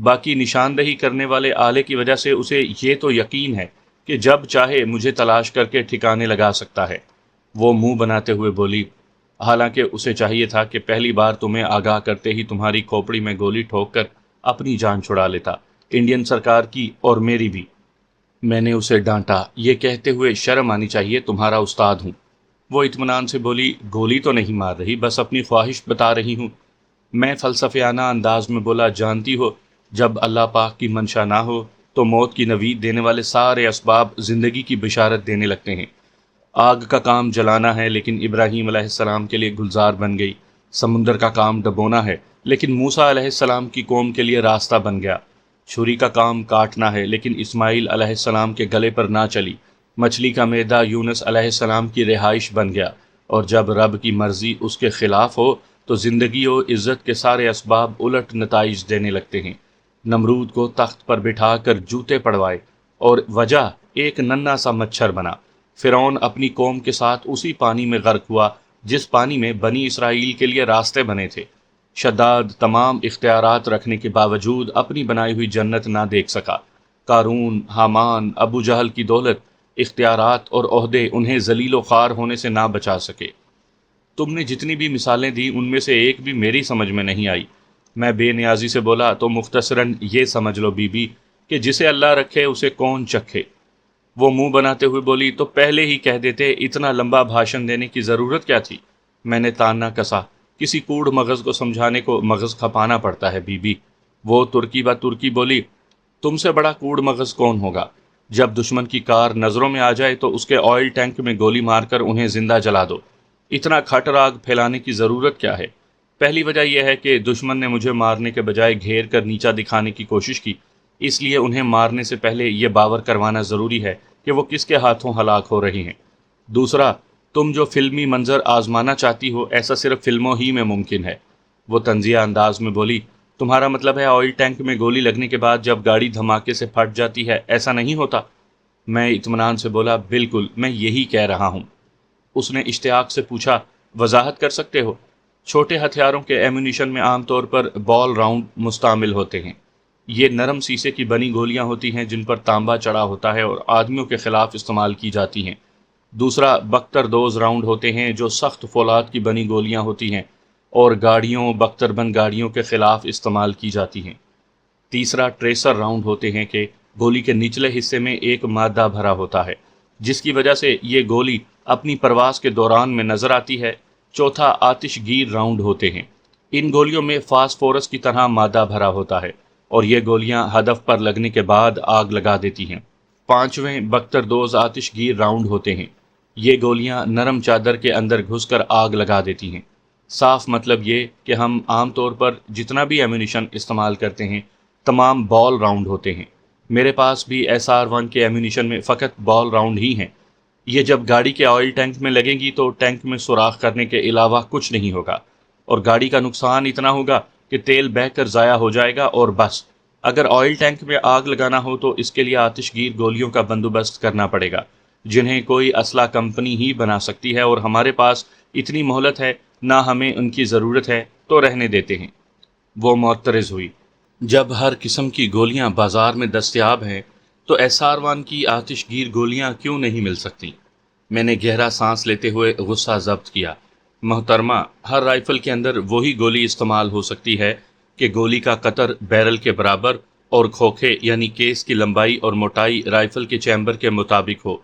باقی نشاندہی کرنے والے آلے کی وجہ سے اسے یہ تو یقین ہے کہ جب چاہے مجھے تلاش کر کے ٹھکانے لگا سکتا ہے۔ وہ منہ بناتے ہوئے بولی، حالانکہ اسے چاہیے تھا کہ پہلی بار تمہیں آگاہ کرتے ہی تمہاری کھوپڑی میں گولی ٹھوک کر اپنی جان چھڑا لیتا، انڈین سرکار کی اور میری بھی۔ میں نے اسے ڈانٹا، یہ کہتے ہوئے شرم آنی چاہیے، تمہارا استاد ہوں۔ وہ اطمینان سے بولی، گولی تو نہیں مار رہی، بس اپنی خواہش بتا رہی ہوں۔ میں فلسفیانہ انداز میں بولا، جانتی ہو جب اللہ پاک کی منشا نہ ہو تو موت کی نوید دینے والے سارے اسباب زندگی کی بشارت دینے لگتے ہیں۔ آگ کا کام جلانا ہے لیکن ابراہیم علیہ السلام کے لیے گلزار بن گئی، سمندر کا کام ڈبونا ہے لیکن موسیٰ علیہ السلام کی قوم کے لیے راستہ بن گیا، چھری کا کام کاٹنا ہے لیکن اسماعیل علیہ السلام کے گلے پر نہ چلی، مچھلی کا معدہ یونس علیہ السلام کی رہائش بن گیا، اور جب رب کی مرضی اس کے خلاف ہو تو زندگی و عزت کے سارے اسباب الٹ نتائج دینے لگتے ہیں۔ نمرود کو تخت پر بٹھا کر جوتے پڑوائے اور وجہ ایک ننھا سا مچھر بنا۔ فرعون اپنی قوم کے ساتھ اسی پانی میں غرق ہوا جس پانی میں بنی اسرائیل کے لیے راستے بنے تھے۔ شداد تمام اختیارات رکھنے کے باوجود اپنی بنائی ہوئی جنت نہ دیکھ سکا۔ قارون، حامان، ابو جہل کی دولت، اختیارات اور عہدے انہیں ذلیل و خوار ہونے سے نہ بچا سکے۔ تم نے جتنی بھی مثالیں دی ان میں سے ایک بھی میری سمجھ میں نہیں آئی۔ میں بے نیازی سے بولا، تو مختصراً یہ سمجھ لو بی بی کہ جسے اللہ رکھے اسے کون چکھے۔ وہ منہ بناتے ہوئے بولی، تو پہلے ہی کہہ دیتے، اتنا لمبا بھاشن دینے کی ضرورت کیا تھی؟ میں نے تانا کسا، کسی کوڑ مغز کو سمجھانے کو مغز کھپانا پڑتا ہے بی بی۔ وہ ترکی با ترکی بولی، تم سے بڑا کوڑ مغز کون ہوگا؟ جب دشمن کی کار نظروں میں آ جائے تو اس کے آئل ٹینک میں گولی مار کر انہیں زندہ جلا دو، اتنا کھٹ راگ پھیلانے کی ضرورت کیا ہے؟ پہلی وجہ یہ ہے کہ دشمن نے مجھے مارنے کے بجائے گھیر کر نیچا دکھانے کی کوشش کی، اس لیے انہیں مارنے سے پہلے یہ باور کروانا ضروری ہے کہ وہ کس کے ہاتھوں ہلاک ہو رہی ہیں۔ دوسرا، تم جو فلمی منظر آزمانا چاہتی ہو ایسا صرف فلموں ہی میں ممکن ہے۔ وہ طنزیہ انداز میں بولی، تمہارا مطلب ہے آئل ٹینک میں گولی لگنے کے بعد جب گاڑی دھماکے سے پھٹ جاتی ہے ایسا نہیں ہوتا؟ میں اطمینان سے بولا، بالکل میں یہی کہہ رہا ہوں۔ اس نے اشتیاق سے پوچھا، وضاحت کر سکتے ہو؟ چھوٹے ہتھیاروں کے ایمونیشن میں عام طور پر بال راؤنڈ مستعمل ہوتے ہیں۔ یہ نرم سیسے کی بنی گولیاں ہوتی ہیں جن پر تانبا چڑھا ہوتا ہے اور آدمیوں کے خلاف استعمال کی جاتی ہیں۔ دوسرا بختر دوز راؤنڈ ہوتے ہیں جو سخت فولاد کی بنی گولیاں ہوتی ہیں اور گاڑیوں، بختر بند گاڑیوں کے خلاف استعمال کی جاتی ہیں۔ تیسرا ٹریسر راؤنڈ ہوتے ہیں کہ گولی کے نچلے حصے میں ایک مادہ بھرا ہوتا ہے جس کی وجہ سے یہ گولی اپنی پرواز کے دوران میں نظر آتی ہے۔ چوتھا آتش گیر راؤنڈ ہوتے ہیں، ان گولیوں میں فاسفورس کی طرح مادہ بھرا ہوتا ہے اور یہ گولیاں ہدف پر لگنے کے بعد آگ لگا دیتی ہیں۔ پانچویں بختر دوز آتش گیر راؤنڈ ہوتے ہیں، یہ گولیاں نرم چادر کے اندر گھس کر آگ لگا دیتی ہیں۔ صاف مطلب یہ کہ ہم عام طور پر جتنا بھی ایمونیشن استعمال کرتے ہیں تمام بال راؤنڈ ہوتے ہیں۔ میرے پاس بھی SR-1 کے ایمونیشن میں فقط بال راؤنڈ ہی ہیں۔ یہ جب گاڑی کے آئل ٹینک میں لگیں گی تو ٹینک میں سوراخ کرنے کے علاوہ کچھ نہیں ہوگا اور گاڑی کا نقصان اتنا ہوگا کہ تیل بہہ کر ضائع ہو جائے گا اور بس۔ اگر آئل ٹینک میں آگ لگانا ہو تو اس کے لیے آتش گیر گولیوں کا بندوبست کرنا پڑے گا جنہیں کوئی اسلحہ کمپنی ہی بنا سکتی ہے، اور ہمارے پاس اتنی مہلت ہے نہ ہمیں ان کی ضرورت ہے تو رہنے دیتے ہیں۔ وہ معترض ہوئی، جب ہر قسم کی گولیاں بازار میں دستیاب ہیں تو SR-1 کی آتش گیر گولیاں کیوں نہیں مل سکتی؟ میں نے گہرا سانس لیتے ہوئے غصہ ضبط کیا۔ محترمہ، ہر رائفل کے اندر وہی گولی استعمال ہو سکتی ہے کہ گولی کا قطر بیرل کے برابر اور کھوکھے یعنی کیس کی لمبائی اور موٹائی رائفل کے چیمبر کے مطابق ہو۔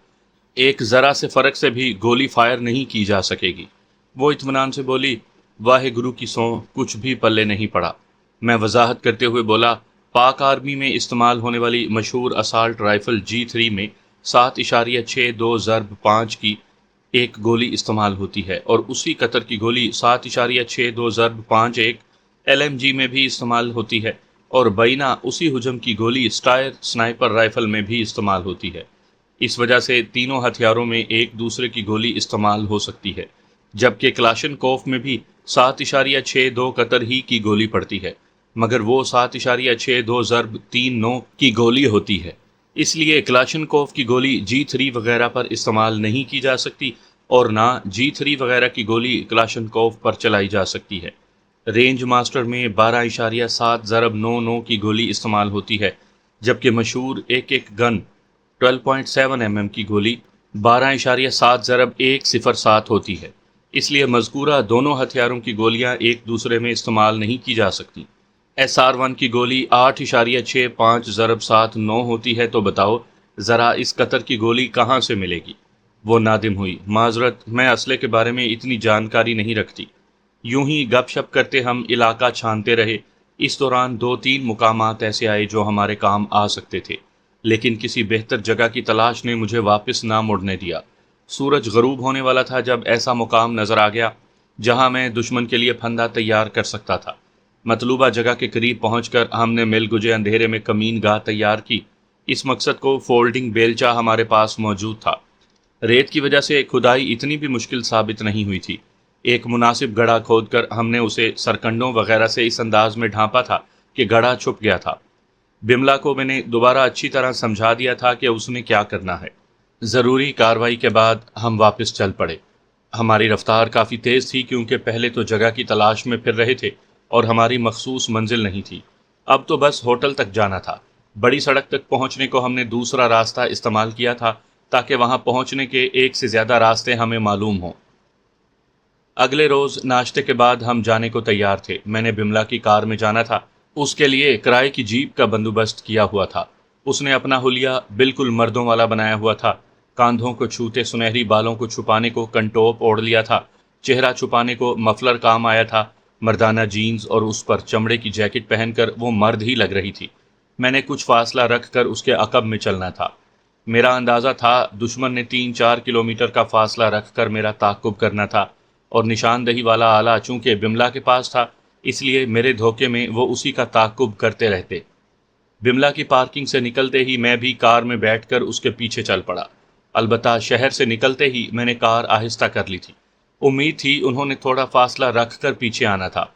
ایک ذرا سے فرق سے بھی گولی فائر نہیں کی جا سکے گی۔ وہ اطمینان سے بولی، واہ گرو کی سوں کچھ بھی پلے نہیں پڑا۔ میں وضاحت کرتے ہوئے بولا، پاک آرمی میں استعمال ہونے والی مشہور اسالٹ رائفل G3 میں 7.62x5 کی ایک گولی استعمال ہوتی ہے اور اسی قطر کی گولی 7.62x5 LMG میں بھی استعمال ہوتی ہے، اور بینہ اسی حجم کی گولی سٹائر سنائپر رائفل میں بھی استعمال ہوتی ہے۔ اس وجہ سے تینوں ہتھیاروں میں ایک دوسرے کی گولی استعمال ہو سکتی ہے، جبکہ کلاشنکوف میں بھی 7.62 قطر ہی کی گولی پڑتی ہے، مگر وہ 7.62x39 کی گولی ہوتی ہے۔ اس لیے کلاشنکوف کی گولی G3 وغیرہ پر استعمال نہیں کی جا سکتی اور نہ G3 وغیرہ کی گولی کلاشنکوف پر چلائی جا سکتی ہے۔ رینج ماسٹر میں 12.7/99 کی گولی استعمال ہوتی ہے، جبکہ مشہور ایک گن 12.7 mm کی گولی 12.7/107 ہوتی ہے۔ اس لیے مذکورہ دونوں ہتھیاروں کی گولیاں ایک دوسرے میں استعمال نہیں کی جا سکتی۔ SR1 کی گولی 8.65/79 ہوتی ہے، تو بتاؤ ذرا اس قطر کی گولی کہاں سے ملے گی؟ وہ نادم ہوئی۔ معذرت، میں اسلحے کے بارے میں اتنی جانکاری نہیں رکھتی۔ یوں ہی گپ شپ کرتے ہم علاقہ چھانتے رہے۔ اس دوران 2-3 مقامات ایسے آئے جو ہمارے کام آ سکتے تھے، لیکن کسی بہتر جگہ کی تلاش نے مجھے واپس نہ مڑنے دیا۔ سورج غروب ہونے والا تھا جب ایسا مقام نظر آ گیا جہاں میں دشمن کے لیے پھندا تیار کر سکتا تھا۔ مطلوبہ جگہ کے قریب پہنچ کر ہم نے مل گجے اندھیرے میں کمین گاہ تیار کی۔ اس مقصد کو فولڈنگ بیلچہ ہمارے پاس موجود تھا۔ ریت کی وجہ سے کھدائی اتنی بھی مشکل ثابت نہیں ہوئی تھی۔ ایک مناسب گڑھا کھود کر ہم نے اسے سرکنڈوں وغیرہ سے اس انداز میں ڈھانپا تھا کہ گڑھا چھپ گیا تھا۔ بملا کو میں نے دوبارہ اچھی طرح سمجھا دیا تھا کہ اس نے کیا کرنا ہے۔ ضروری کارروائی کے بعد ہم واپس چل پڑے۔ ہماری رفتار کافی تیز تھی کیونکہ پہلے تو جگہ کی تلاش میں پھر رہے تھے اور ہماری مخصوص منزل نہیں تھی۔ اب تو بس ہوٹل تک جانا تھا۔ بڑی سڑک تک پہنچنے کو ہم نے دوسرا راستہ استعمال کیا تھا تاکہ وہاں پہنچنے کے ایک سے زیادہ راستے ہمیں معلوم ہوں۔ اگلے روز ناشتے کے بعد ہم جانے کو تیار تھے۔ میں نے بملا کی کار میں جانا تھا، اس کے لیے کرائے کی جیپ کا بندوبست کیا ہوا تھا۔ اس نے اپنا حلیہ بالکل مردوں والا بنایا ہوا تھا۔ کاندھوں کو چھوتے سنہری بالوں کو چھپانے کو کنٹوپ اوڑھ لیا تھا، چہرہ چھپانے کو مفلر کام آیا تھا، مردانہ جینز اور اس پر چمڑے کی جیکٹ پہن کر وہ مرد ہی لگ رہی تھی۔ میں نے کچھ فاصلہ رکھ کر اس کے عقب میں چلنا تھا۔ میرا اندازہ تھا دشمن نے 3-4 کلومیٹر کا فاصلہ رکھ کر میرا تعاقب کرنا تھا، اور نشاندہی والا آلہ چونکہ بملا کے پاس تھا اس لیے میرے دھوکے میں وہ اسی کا تعاقب کرتے رہتے۔ بملا کی پارکنگ سے نکلتے ہی میں بھی کار میں بیٹھ کر اس کے پیچھے چل پڑا۔ البتہ شہر سے نکلتے ہی میں نے کار آہستہ کر لی تھی۔ امید تھی انہوں نے تھوڑا فاصلہ رکھ کر پیچھے آنا تھا۔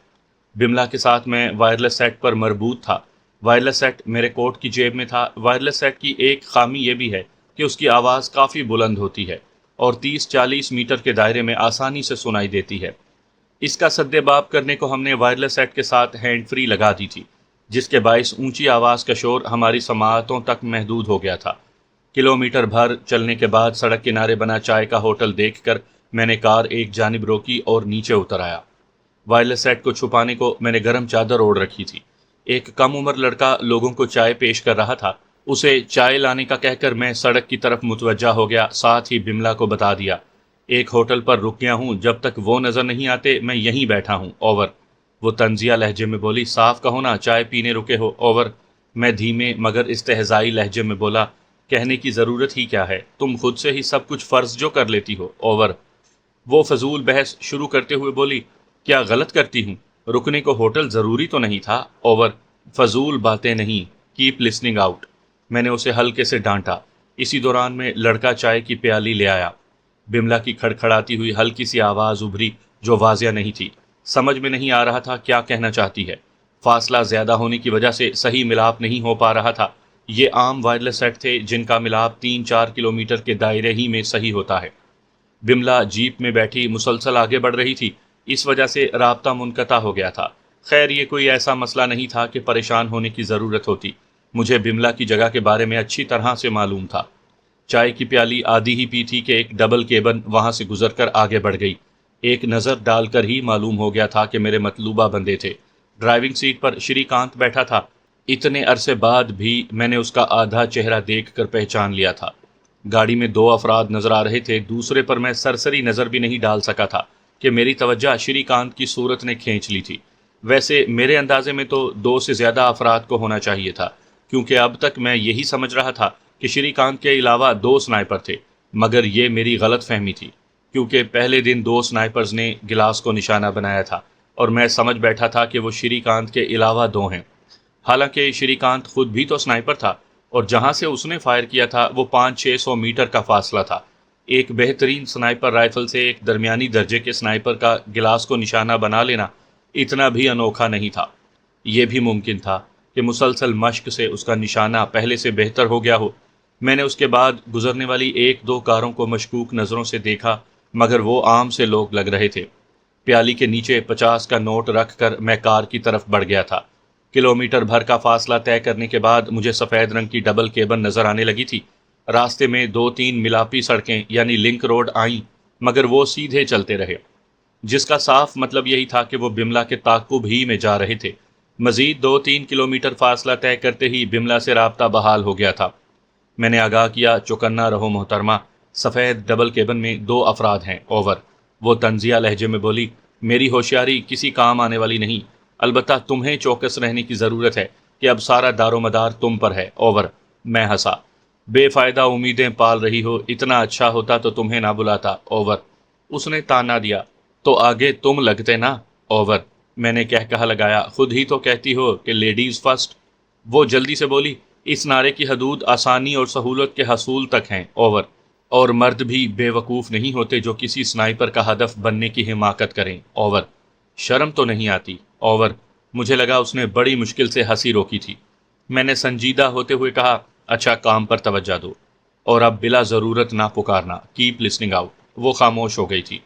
بملا کے ساتھ میں وائرلیس سیٹ پر مربوط تھا۔ وائرلیس سیٹ میرے کوٹ کی جیب میں تھا۔ وائرلیس سیٹ کی ایک خامی یہ بھی ہے کہ اس کی آواز کافی بلند ہوتی ہے اور 30-40 میٹر کے دائرے میں آسانی سے سنائی دیتی ہے۔ اس کا سدے باب کرنے کو ہم نے وائرلیس سیٹ کے ساتھ ہینڈ فری لگا دی تھی، جس کے باعث اونچی آواز کا شور ہماری سماعتوں تک محدود ہو گیا تھا۔ کلومیٹر بھر چلنے کے بعد سڑک کنارے بنا چائے کا ہوٹل دیکھ کر میں نے کار ایک جانب روکی اور نیچے اتر آیا۔ وائرلیس سیٹ کو چھپانے کو میں نے گرم چادر اوڑھ رکھی تھی۔ ایک کم عمر لڑکا لوگوں کو چائے پیش کر رہا تھا۔ اسے چائے لانے کا کہہ کر میں سڑک کی طرف متوجہ ہو گیا، ساتھ ہی بملا کو بتا دیا، ایک ہوٹل پر رک گیا ہوں، جب تک وہ نظر نہیں آتے میں یہیں بیٹھا ہوں، اوور۔ وہ طنزیہ لہجے میں بولی، صاف کہو نا چائے پینے رکے ہو، اوور۔ میں دھیمے مگر استہزائی لہجے میں بولا، کہنے کی ضرورت ہی کیا ہے، تم خود سے ہی سب کچھ فرض جو کر لیتی ہو، اوور۔ وہ فضول بحث شروع کرتے ہوئے بولی، کیا غلط کرتی ہوں، رکنے کو ہوٹل ضروری تو نہیں تھا، اوور۔ فضول باتیں نہیں، کیپ لسننگ آؤٹ۔ میں نے اسے ہلکے سے ڈانٹا۔ اسی دوران میں لڑکا چائے کی پیالی لے آیا۔ بملا کی کھڑکھڑاتی ہوئی ہلکی سی آواز ابھری جو واضح نہیں تھی۔ سمجھ میں نہیں آ رہا تھا کیا کہنا چاہتی ہے۔ فاصلہ زیادہ ہونے کی وجہ سے صحیح ملاپ نہیں ہو پا رہا تھا۔ یہ عام وائرلیس سیٹ تھے جن کا ملاپ 3-4 کلومیٹر کے دائرے ہی میں صحیح ہوتا ہے۔ بملا جیپ میں بیٹھی مسلسل آگے بڑھ رہی تھی، اس وجہ سے رابطہ منقطع ہو گیا تھا۔ خیر یہ کوئی ایسا مسئلہ نہیں تھا کہ پریشان ہونے کی ضرورت ہوتی۔ مجھے بملا کی جگہ کے بارے میں اچھی طرح سے معلوم تھا۔ چائے کی پیالی آدھی ہی پی تھی کہ ایک ڈبل کیبن وہاں سے گزر کر آگے بڑھ گئی۔ ایک نظر ڈال کر ہی معلوم ہو گیا تھا کہ میرے مطلوبہ بندے تھے۔ ڈرائیونگ سیٹ پر شری کانت بیٹھا تھا۔ اتنے عرصے بعد بھی میں نے اس کا آدھا چہرہ دیکھ کر پہچان لیا تھا۔ گاڑی میں 2 افراد نظر آ رہے تھے، دوسرے پر میں سرسری نظر بھی نہیں ڈال سکا تھا کہ میری توجہ شری کانت کی صورت نے کھینچ لی تھی۔ ویسے میرے اندازے میں تو 2 سے زیادہ افراد کو ہونا چاہیے تھا، کیونکہ اب تک میں یہی سمجھ رہا تھا کہ شری کانت کے علاوہ 2 سنائپر تھے، مگر یہ میری غلط فہمی تھی، کیونکہ پہلے دن 2 سنائپرز نے گلاس کو نشانہ بنایا تھا اور میں سمجھ بیٹھا تھا کہ وہ شری کانت کے علاوہ 2 ہیں۔ حالانکہ شری کانت خود بھی تو سنائپر تھا، اور جہاں سے اس نے فائر کیا تھا وہ 500-600 میٹر کا فاصلہ تھا۔ ایک بہترین سنائپر رائفل سے ایک درمیانی درجے کے سنائپر کا گلاس کو نشانہ بنا لینا اتنا بھی انوکھا نہیں تھا۔ یہ بھی ممکن تھا کہ مسلسل مشق سے اس کا نشانہ پہلے سے بہتر ہو گیا ہو۔ میں نے اس کے بعد گزرنے والی 1-2 کاروں کو مشکوک نظروں سے دیکھا، مگر وہ عام سے لوگ لگ رہے تھے۔ پیالی کے نیچے 50 کا نوٹ رکھ کر میں کار کی طرف بڑھ گیا تھا۔ کلومیٹر بھر کا فاصلہ طے کرنے کے بعد مجھے سفید رنگ کی ڈبل کیبن نظر آنے لگی تھی۔ راستے میں 2-3 ملاپی سڑکیں یعنی لنک روڈ آئیں، مگر وہ سیدھے چلتے رہے، جس کا صاف مطلب یہی تھا کہ وہ بملا کے تعاقب ہی میں جا رہے تھے۔ مزید 2-3 کلومیٹر فاصلہ طے کرتے ہی بملا سے رابطہ بحال ہو گیا تھا۔ میں نے آگاہ کیا، چوکنا رہو محترمہ، سفید ڈبل کیبن میں 2 افراد ہیں، اوور۔ وہ طنزیہ لہجے میں بولی، میری ہوشیاری کسی کام آنے والی نہیں، البتہ تمہیں چوکس رہنے کی ضرورت ہے کہ اب سارا دار و مدار تم پر ہے، اوور۔ میں ہنسا، بے فائدہ امیدیں پال رہی ہو، اتنا اچھا ہوتا تو تمہیں نہ بلاتا، اوور۔ اس نے تانا دیا، تو آگے تم لگتے نا، اوور۔ میں نے کہا لگایا، خود ہی تو کہتی ہو کہ لیڈیز فرسٹ۔ وہ جلدی سے بولی، اس نعرے کی حدود آسانی اور سہولت کے حصول تک ہیں، اوور، اور مرد بھی بے وقوف نہیں ہوتے جو کسی سنائپر کا ہدف بننے کی حماقت کریں، اوور۔ شرم تو نہیں آتی، اوور۔ مجھے لگا اس نے بڑی مشکل سے ہنسی روکی تھی۔ میں نے سنجیدہ ہوتے ہوئے کہا، اچھا کام پر توجہ دو، اور اب بلا ضرورت نہ پکارنا، کیپ لسننگ آؤٹ۔ وہ خاموش ہو گئی تھی۔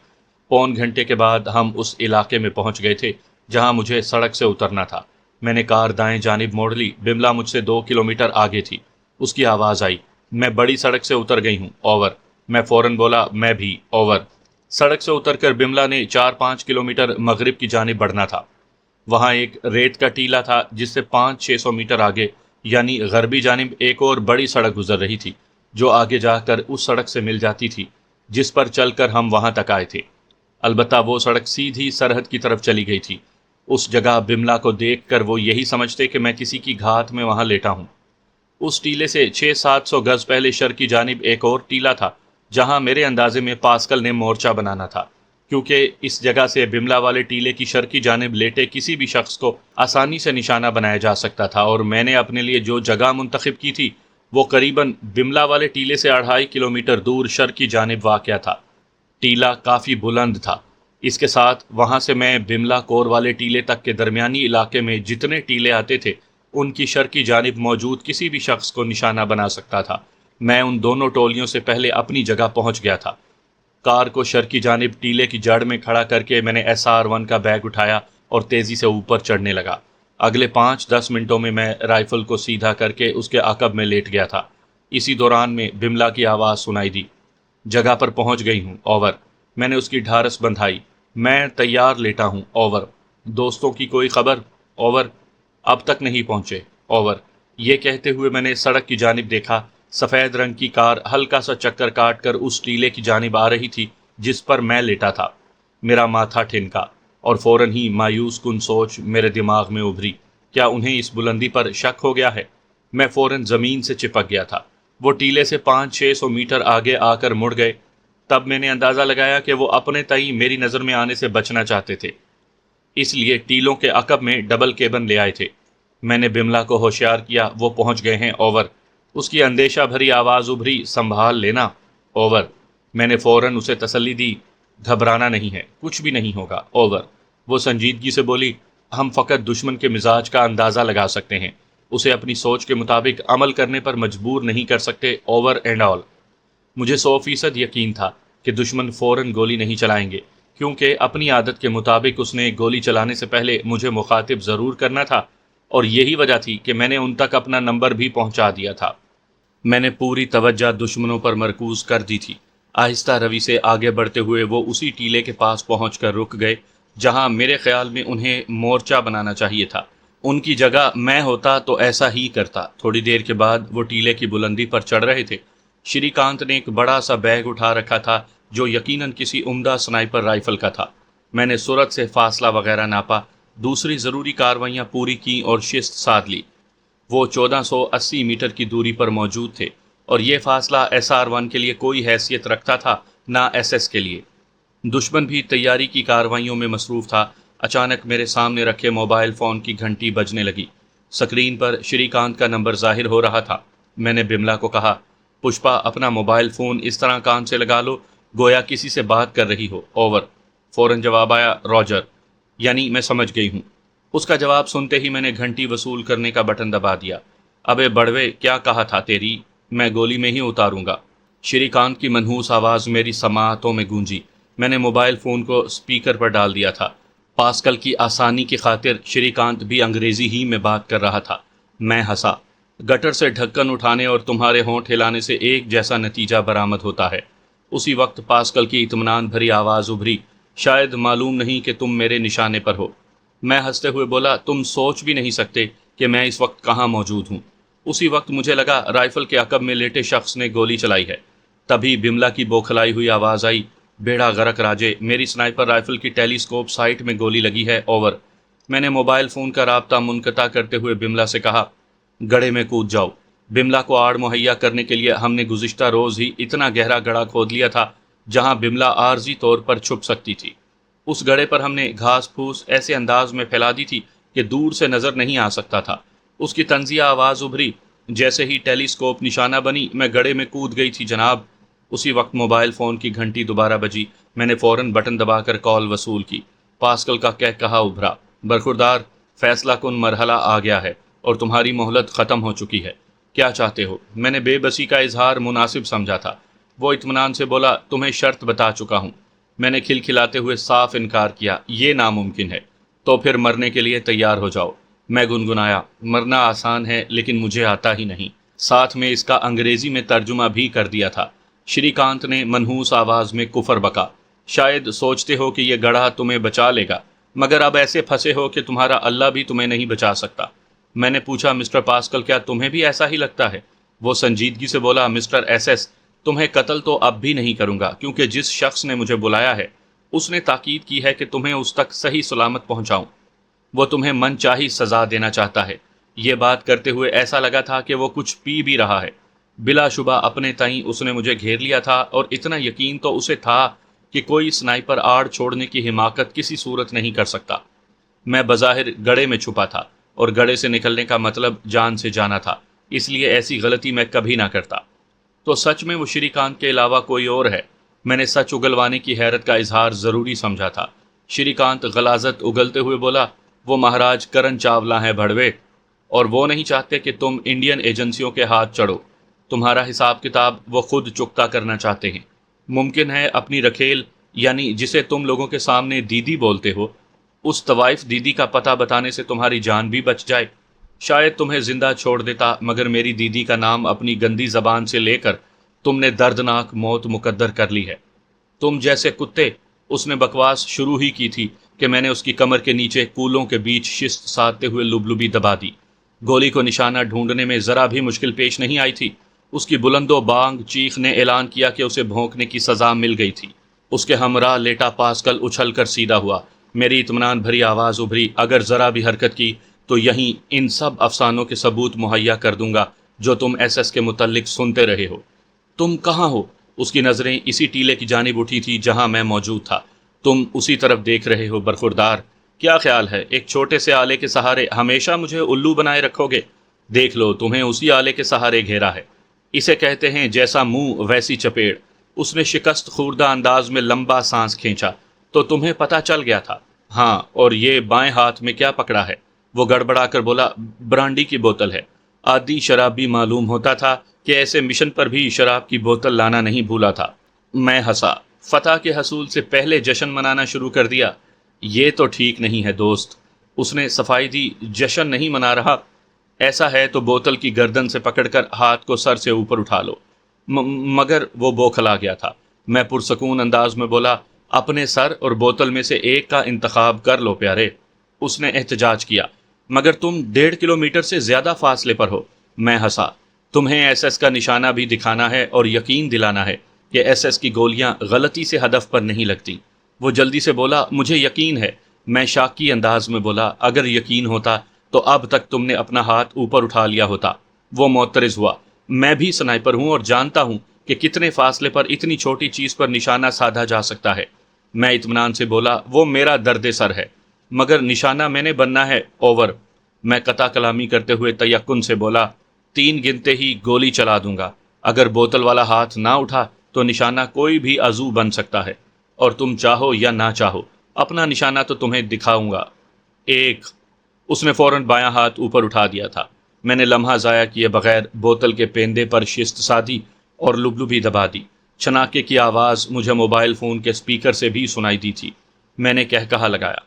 پون گھنٹے کے بعد ہم اس علاقے میں پہنچ گئے تھے جہاں مجھے سڑک سے اترنا تھا۔ میں نے کار دائیں جانب موڑ لی، بملا مجھ سے 2 کلومیٹر آگے تھی۔ اس کی آواز آئی، میں بڑی سڑک سے اتر گئی ہوں، اوور۔ میں فوراً بولا، میں بھی، اوور۔ سڑک سے اتر کر بملا نے 4-5 کلومیٹر مغرب کی جانب بڑھنا تھا۔ وہاں ایک ریت کا ٹیلہ تھا جس سے 500-600 میٹر آگے یعنی غربی جانب ایک اور بڑی سڑک گزر رہی تھی، جو آگے جا کر اس سڑک سے مل جاتی تھی جس پر چل کر ہم وہاں تک آئے تھے۔ البتہ وہ سڑک سیدھی سرحد کی طرف چلی گئی تھی۔ اس جگہ بملا کو دیکھ کر وہ یہی سمجھتے کہ میں کسی کی گھات میں وہاں لیٹا ہوں۔ اس ٹیلے سے 600-700 گز پہلے شرقی جانب ایک اور ٹیلہ تھا جہاں میرے اندازے میں پاسکل نے مورچہ بنانا تھا، کیونکہ اس جگہ سے بملا والے ٹیلے کی شرقی جانب لیٹے کسی بھی شخص کو آسانی سے نشانہ بنایا جا سکتا تھا، اور میں نے اپنے لیے جو جگہ منتخب کی تھی وہ قریباً بملا والے ٹیلے سے 2.5 کلومیٹر دور شرقی جانب واقع تھا۔ ٹیلہ کافی بلند تھا، اس کے ساتھ وہاں سے میں بملا کور والے ٹیلے تک کے درمیانی علاقے میں جتنے ٹیلے آتے تھے ان کی شرقی جانب موجود کسی بھی شخص کو نشانہ بنا سکتا تھا۔ میں ان دونوں ٹولیوں سے پہلے اپنی جگہ پہنچ گیا تھا۔ کار کو شرقی جانب ٹیلے کی جڑ میں کھڑا کر کے میں نے SR-1 کا بیگ اٹھایا اور تیزی سے اوپر چڑھنے لگا۔ اگلے 5-10 منٹوں میں میں رائفل کو سیدھا کر کے اس کے عقب میں لیٹ گیا تھا۔ اسی دوران میں بملا کی آواز سنائی دی، جگہ پر پہنچ گئی ہوں، اوور۔ میں نے اس کی ڈھارس بندھائی، میں تیار لیٹا ہوں، اوور۔ دوستوں کی کوئی خبر، اوور؟ اب تک نہیں پہنچے، اوور۔ یہ کہتے ہوئے میں نے سڑک کی جانب دیکھا۔ سفید رنگ کی کار ہلکا سا چکر کاٹ کر اس ٹیلے کی جانب آ رہی تھی جس پر میں لیٹا تھا۔ میرا ماتھا ٹھنکا اور فوراً ہی مایوس کن سوچ میرے دماغ میں ابھری، کیا انہیں اس بلندی پر شک ہو گیا ہے؟ میں فوراً زمین سے چپک گیا تھا۔ وہ ٹیلے سے 500-600 میٹر آگے آ کر مڑ گئے۔ تب میں نے اندازہ لگایا کہ وہ اپنے تئیں میری نظر میں آنے سے بچنا چاہتے تھے، اس لیے ٹیلوں کے عقب میں ڈبل کیبن لے آئے تھے۔ میں نے بملا کو ہوشیار کیا، وہ پہنچ گئے ہیں، اوور۔ اس کی اندیشہ بھری آواز ابھری، سنبھال لینا، اوور۔ میں نے فوراً اسے تسلی دی، گھبرانا نہیں ہے، کچھ بھی نہیں ہوگا، اوور۔ وہ سنجیدگی سے بولی، ہم فقط دشمن کے مزاج کا اندازہ لگا سکتے ہیں، اسے اپنی سوچ کے مطابق عمل کرنے پر مجبور نہیں کر سکتے، اوور اینڈ آل۔ مجھے 100% یقین تھا کہ دشمن فوراً گولی نہیں چلائیں گے، کیونکہ اپنی عادت کے مطابق اس نے گولی چلانے سے پہلے مجھے مخاطب ضرور کرنا تھا، اور یہی وجہ تھی کہ میں نے ان تک اپنا نمبر بھی پہنچا دیا تھا۔ میں نے پوری توجہ دشمنوں پر مرکوز کر دی تھی۔ آہستہ روی سے آگے بڑھتے ہوئے وہ اسی ٹیلے کے پاس پہنچ کر رک گئے جہاں میرے خیال میں انہیں مورچہ بنانا چاہیے تھا۔ ان کی جگہ میں ہوتا تو ایسا ہی کرتا۔ تھوڑی دیر کے بعد وہ ٹیلے کی بلندی پر چڑھ رہے تھے۔ شری کانت نے ایک بڑا سا بیگ اٹھا رکھا تھا جو یقیناً کسی عمدہ سنائپر رائفل کا تھا۔ میں نے سرعت سے فاصلہ وغیرہ ناپا، دوسری ضروری کاروائیاں پوری کی اور شست سادھ لی۔ وہ 1480 میٹر کی دوری پر موجود تھے، اور یہ فاصلہ SR-1 کے لیے کوئی حیثیت رکھتا تھا نہ SS کے لیے۔ دشمن بھی تیاری کی کاروائیوں میں مصروف تھا۔ اچانک میرے سامنے رکھے موبائل فون کی گھنٹی بجنے لگی۔ سکرین پر شری کانت کا نمبر ظاہر ہو رہا تھا۔ میں نے بملا کو کہا، پشپا اپنا موبائل فون اس طرح کان سے لگا لو گویا کسی سے بات کر رہی ہو، اوور۔ فوراً جواب آیا، روجر، یعنی میں سمجھ گئی ہوں۔ اس کا جواب سنتے ہی میں نے گھنٹی وصول کرنے کا بٹن دبا دیا۔ ابے بڑوے، کیا کہا تھا تیری؟ میں گولی میں ہی اتاروں گا۔ شری کانت کی منحوس آواز میری سماعتوں میں گونجی۔ میں نے موبائل فون کو اسپیکر پر ڈال دیا تھا۔ پاسکل کی آسانی کی خاطر شری کانت بھی انگریزی ہی میں بات کر رہا تھا۔ میں ہنسا۔ گٹر سے ڈھکن اٹھانے اور تمہارے ہونٹ ہلانے سے ایک جیسا نتیجہ برآمد ہوتا ہے۔ اسی وقت پاسکل کی اطمینان بھری آواز ابھری، شاید معلوم نہیں کہ تم میرے نشانے پر ہو۔ میں ہنستے ہوئے بولا، تم سوچ بھی نہیں سکتے کہ میں اس وقت کہاں موجود ہوں۔ اسی وقت مجھے لگا رائفل کے عقب میں لیٹے شخص نے گولی چلائی ہے۔ تبھی بملا کی بوکھلائی ہوئی آواز آئی، بیڑا غرق راجے، میری سنائپر رائفل کی ٹیلی اسکوپ سائٹ میں گولی لگی ہے، اوور۔ میں نے موبائل فون کا رابطہ منقطع کرتے ہوئے بملا سے کہا، گڑھے میں کود جاؤ۔ بملا کو آڑ مہیا کرنے کے لیے ہم نے گزشتہ روز ہی اتنا گہرا گڑھا کھود لیا تھا جہاں بملا عارضی طور پر چھپ سکتی تھی۔ اس گڑھے پر ہم نے گھاس پھوس ایسے انداز میں پھیلا دی تھی کہ دور سے نظر نہیں آ سکتا تھا۔ اس کی طنزیہ آواز ابھری، جیسے ہی ٹیلی اسکوپ نشانہ بنی میں گڑھے میں کود گئی تھی جناب۔ اسی وقت موبائل فون کی گھنٹی دوبارہ بجی۔ میں نے فوراً بٹن دبا کر کال وصول کی۔ پاسکل کا کہا ابھرا، برخوردار، فیصلہ کن مرحلہ آ گیا ہے اور تمہاری مہلت ختم ہو چکی ہے۔ کیا چاہتے ہو؟ میں نے بے بسی کا اظہار مناسب سمجھا تھا۔ وہ اطمینان سے بولا، تمہیں شرط بتا چکا ہوں۔ میں نے کھلکھلاتے ہوئے صاف انکار کیا، یہ ناممکن ہے۔ تو پھر مرنے کے لیے تیار ہو جاؤ۔ میں گنگنایا، مرنا آسان ہے لیکن مجھے آتا ہی نہیں۔ ساتھ میں اس کا انگریزی میں ترجمہ بھی کر دیا تھا۔ شری کانت نے منحوس آواز میں کفر بکا، شاید سوچتے ہو کہ یہ گڑھا تمہیں بچا لے گا، مگر اب ایسے پھنسے ہو کہ تمہارا اللہ بھی تمہیں نہیں بچا سکتا۔ میں نے پوچھا، مسٹر پاسکل، کیا تمہیں بھی ایسا ہی لگتا ہے؟ وہ سنجیدگی سے بولا، مسٹر ایس ایس، تمہیں قتل تو اب بھی نہیں کروں گا، کیونکہ جس شخص نے مجھے بلایا ہے اس نے تاکید کی ہے کہ تمہیں اس تک صحیح سلامت پہنچاؤں۔ وہ تمہیں من چاہی سزا دینا چاہتا ہے۔ یہ بات کرتے ہوئے ایسا لگا تھا کہ وہ کچھ پی بھی رہا ہے۔ بلا شبہ اپنے تئیں اس نے مجھے گھیر لیا تھا، اور اتنا یقین تو اسے تھا کہ کوئی سنائپر آڑ چھوڑنے کی حماقت کسی صورت نہیں کر سکتا۔ میں بظاہر گڑھے میں چھپا تھا، اور گڑھے سے نکلنے کا مطلب جان سے جانا تھا، اس لیے ایسی غلطی میں کبھی نہ کرتا۔ تو سچ میں وہ شری کانت کے علاوہ کوئی اور ہے؟ میں نے سچ اگلوانے کی حیرت کا اظہار ضروری سمجھا تھا۔ شری کانت غلاظت اگلتے ہوئے بولا، وہ مہاراج کرن چاولہ ہیں بھڑوے، اور وہ نہیں چاہتے کہ تم انڈین ایجنسیوں کے ہاتھ چڑھو۔ تمہارا حساب کتاب وہ خود چکتا کرنا چاہتے ہیں۔ ممکن ہے اپنی رکھیل، یعنی جسے تم لوگوں کے سامنے دیدی بولتے ہو، اس طوائف دیدی کا پتہ بتانے سے تمہاری جان بھی بچ جائے۔ شاید تمہیں زندہ چھوڑ دیتا، مگر میری دیدی کا نام اپنی گندی زبان سے لے کر تم نے دردناک موت مقدر کر لی ہے۔ تم جیسے کتے، اس نے بکواس شروع ہی کی تھی کہ میں نے اس کی کمر کے نیچے کولوں کے بیچ شست سادتے ہوئے لبلبی دبا دی۔ گولی کو نشانہ ڈھونڈنے میں ذرا بھی مشکل پیش نہیں آئی تھی۔ اس کی بلند و بانگ چیخ نے اعلان کیا کہ اسے بھونکنے کی سزا مل گئی تھی۔ اس کے ہمراہ لیٹا پاسکل اچھل کر سیدھا ہوا۔ میری اطمینان بھری آواز ابھری، اگر ذرا بھی حرکت کی تو یہیں ان سب افسانوں کے ثبوت مہیا کر دوں گا جو تم ایس ایس کے متعلق سنتے رہے ہو۔ تم کہاں ہو؟ اس کی نظریں اسی ٹیلے کی جانب اٹھی تھی جہاں میں موجود تھا۔ تم اسی طرف دیکھ رہے ہو برخوردار؟ کیا خیال ہے ایک چھوٹے سے آلے کے سہارے ہمیشہ مجھے الو بنائے رکھو گے؟ دیکھ لو، تمہیں اسی آلے کے سہارے گھیرا ہے۔ اسے کہتے ہیں جیسا منہ ویسی چپیڑ۔ اس نے شکست خوردہ انداز میں لمبا سانس کھینچا۔ تو تمہیں پتہ چل گیا تھا؟ ہاں، اور یہ بائیں ہاتھ میں کیا پکڑا ہے؟ وہ گڑبڑا کر بولا، برانڈی کی بوتل ہے۔ عادی شرابی معلوم ہوتا تھا کہ ایسے مشن پر بھی شراب کی بوتل لانا نہیں بھولا تھا۔ میں ہنسا۔ فتح کے حصول سے پہلے جشن منانا شروع کر دیا؟ یہ تو ٹھیک نہیں ہے دوست۔ اس نے صفائی دی، جشن نہیں منا رہا؟ ایسا ہے تو بوتل کی گردن سے پکڑ کر ہاتھ کو سر سے اوپر اٹھا لو۔ مگر وہ بوکھلا گیا تھا۔ میں پرسکون انداز میں بولا، اپنے سر اور بوتل میں سے ایک کا انتخاب کر لو پیارے۔ اس نے احتجاج کیا، مگر تم 1.5 کلومیٹر سے زیادہ فاصلے پر ہو۔ میں ہنسا۔ تمہیں ایس ایس کا نشانہ بھی دکھانا ہے اور یقین دلانا ہے کہ ایس ایس کی گولیاں غلطی سے ہدف پر نہیں لگتی۔ وہ جلدی سے بولا، مجھے یقین ہے۔ میں شاکی انداز میں بولا، اگر یقین ہوتا تو اب تک تم نے اپنا ہاتھ اوپر اٹھا لیا ہوتا۔ وہ معترض ہوا، میں بھی سنائپر ہوں اور جانتا ہوں کہ کتنے فاصلے پر اتنی چھوٹی چیز پر نشانہ سادھا جا سکتا ہے۔ میں اطمینان سے بولا، وہ میرا درد سر ہے، مگر نشانہ میں نے بننا ہے، اوور۔ میں قطع کلامی کرتے ہوئے تیقن سے بولا، 3 گنتے ہی گولی چلا دوں گا۔ اگر بوتل والا ہاتھ نہ اٹھا تو نشانہ کوئی بھی عضو بن سکتا ہے، اور تم چاہو یا نہ چاہو اپنا نشانہ تو تمہیں دکھاؤں گا۔ 1۔ اس نے فوراً بایاں ہاتھ اوپر اٹھا دیا تھا۔ میں نے لمحہ ضائع کیے بغیر بوتل کے پیندے پر شست سادھی اور لبلبی دبا دی۔ چھناکے کی آواز مجھے موبائل فون کے اسپیکر سے بھی سنائی دی تھی۔ میں نے کہا لگایا،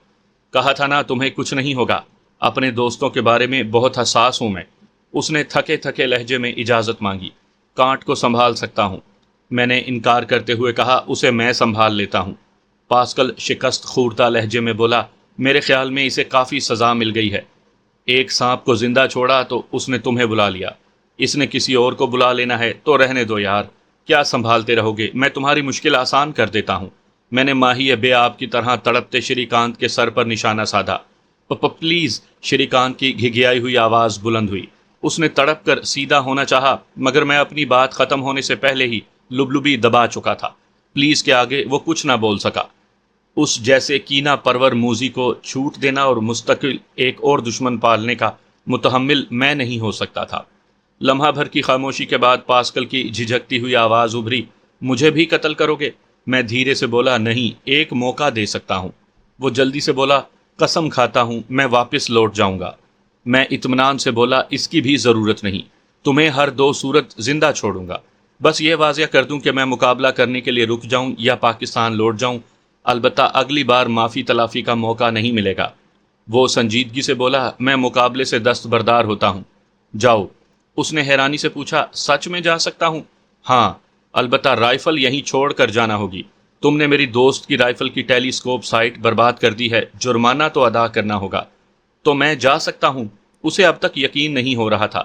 کہا تھا نا تمہیں کچھ نہیں ہوگا، اپنے دوستوں کے بارے میں بہت حساس ہوں میں۔ اس نے تھکے تھکے لہجے میں اجازت مانگی۔ کانٹ کو سنبھال سکتا ہوں، میں نے انکار کرتے ہوئے کہا، اسے میں سنبھال لیتا ہوں۔ پاسکل شکست خوردہ لہجے میں بولا، میرے خیال میں اسے کافی سزا مل گئی ہے۔ ایک سانپ کو زندہ چھوڑا تو اس نے تمہیں بلا لیا، اس نے کسی اور کو بلا لینا ہے تو رہنے دو یار، کیا سنبھالتے رہو گے؟ میں تمہاری مشکل آسان کر دیتا ہوں۔ میں نے ماہی بے آب کی طرح تڑپتے شری کانت کے سر پر نشانہ سادھا۔ پلیز، شری کانت کی گھگیائی ہوئی آواز بلند ہوئی۔ اس نے تڑپ کر سیدھا ہونا چاہا، مگر میں اپنی بات ختم ہونے سے پہلے ہی لبلبی دبا چکا تھا۔ پلیز کے آگے وہ کچھ نہ بول سکا۔ اس جیسے کینہ پرور موذی کو چھوٹ دینا اور مستقل ایک اور دشمن پالنے کا متحمل میں نہیں ہو سکتا تھا۔ لمحہ بھر کی خاموشی کے بعد پاسکل کی جھجکتی ہوئی آواز ابھری، مجھے بھی قتل کرو گے؟ میں دھیرے سے بولا، نہیں، ایک موقع دے سکتا ہوں۔ وہ جلدی سے بولا، قسم کھاتا ہوں میں واپس لوٹ جاؤں گا۔ میں اطمینان سے بولا، اس کی بھی ضرورت نہیں، تمہیں ہر دو صورت زندہ چھوڑوں گا۔ بس یہ واضح کر دوں کہ میں مقابلہ کرنے کے لیے رک جاؤں یا پاکستان لوٹ جاؤں، البتہ اگلی بار معافی تلافی کا موقع نہیں ملے گا۔ وہ سنجیدگی سے بولا، میں مقابلے سے دستبردار ہوتا ہوں، جاؤ۔ اس نے حیرانی سے پوچھا، سچ میں جا سکتا ہوں؟ ہاں، البتہ رائفل یہیں چھوڑ کر جانا ہوگی۔ تم نے میری دوست کی رائفل کی ٹیلی اسکوپ سائٹ برباد کر دی ہے، جرمانہ تو ادا کرنا ہوگا۔ تو میں جا سکتا ہوں؟ اسے اب تک یقین نہیں ہو رہا تھا۔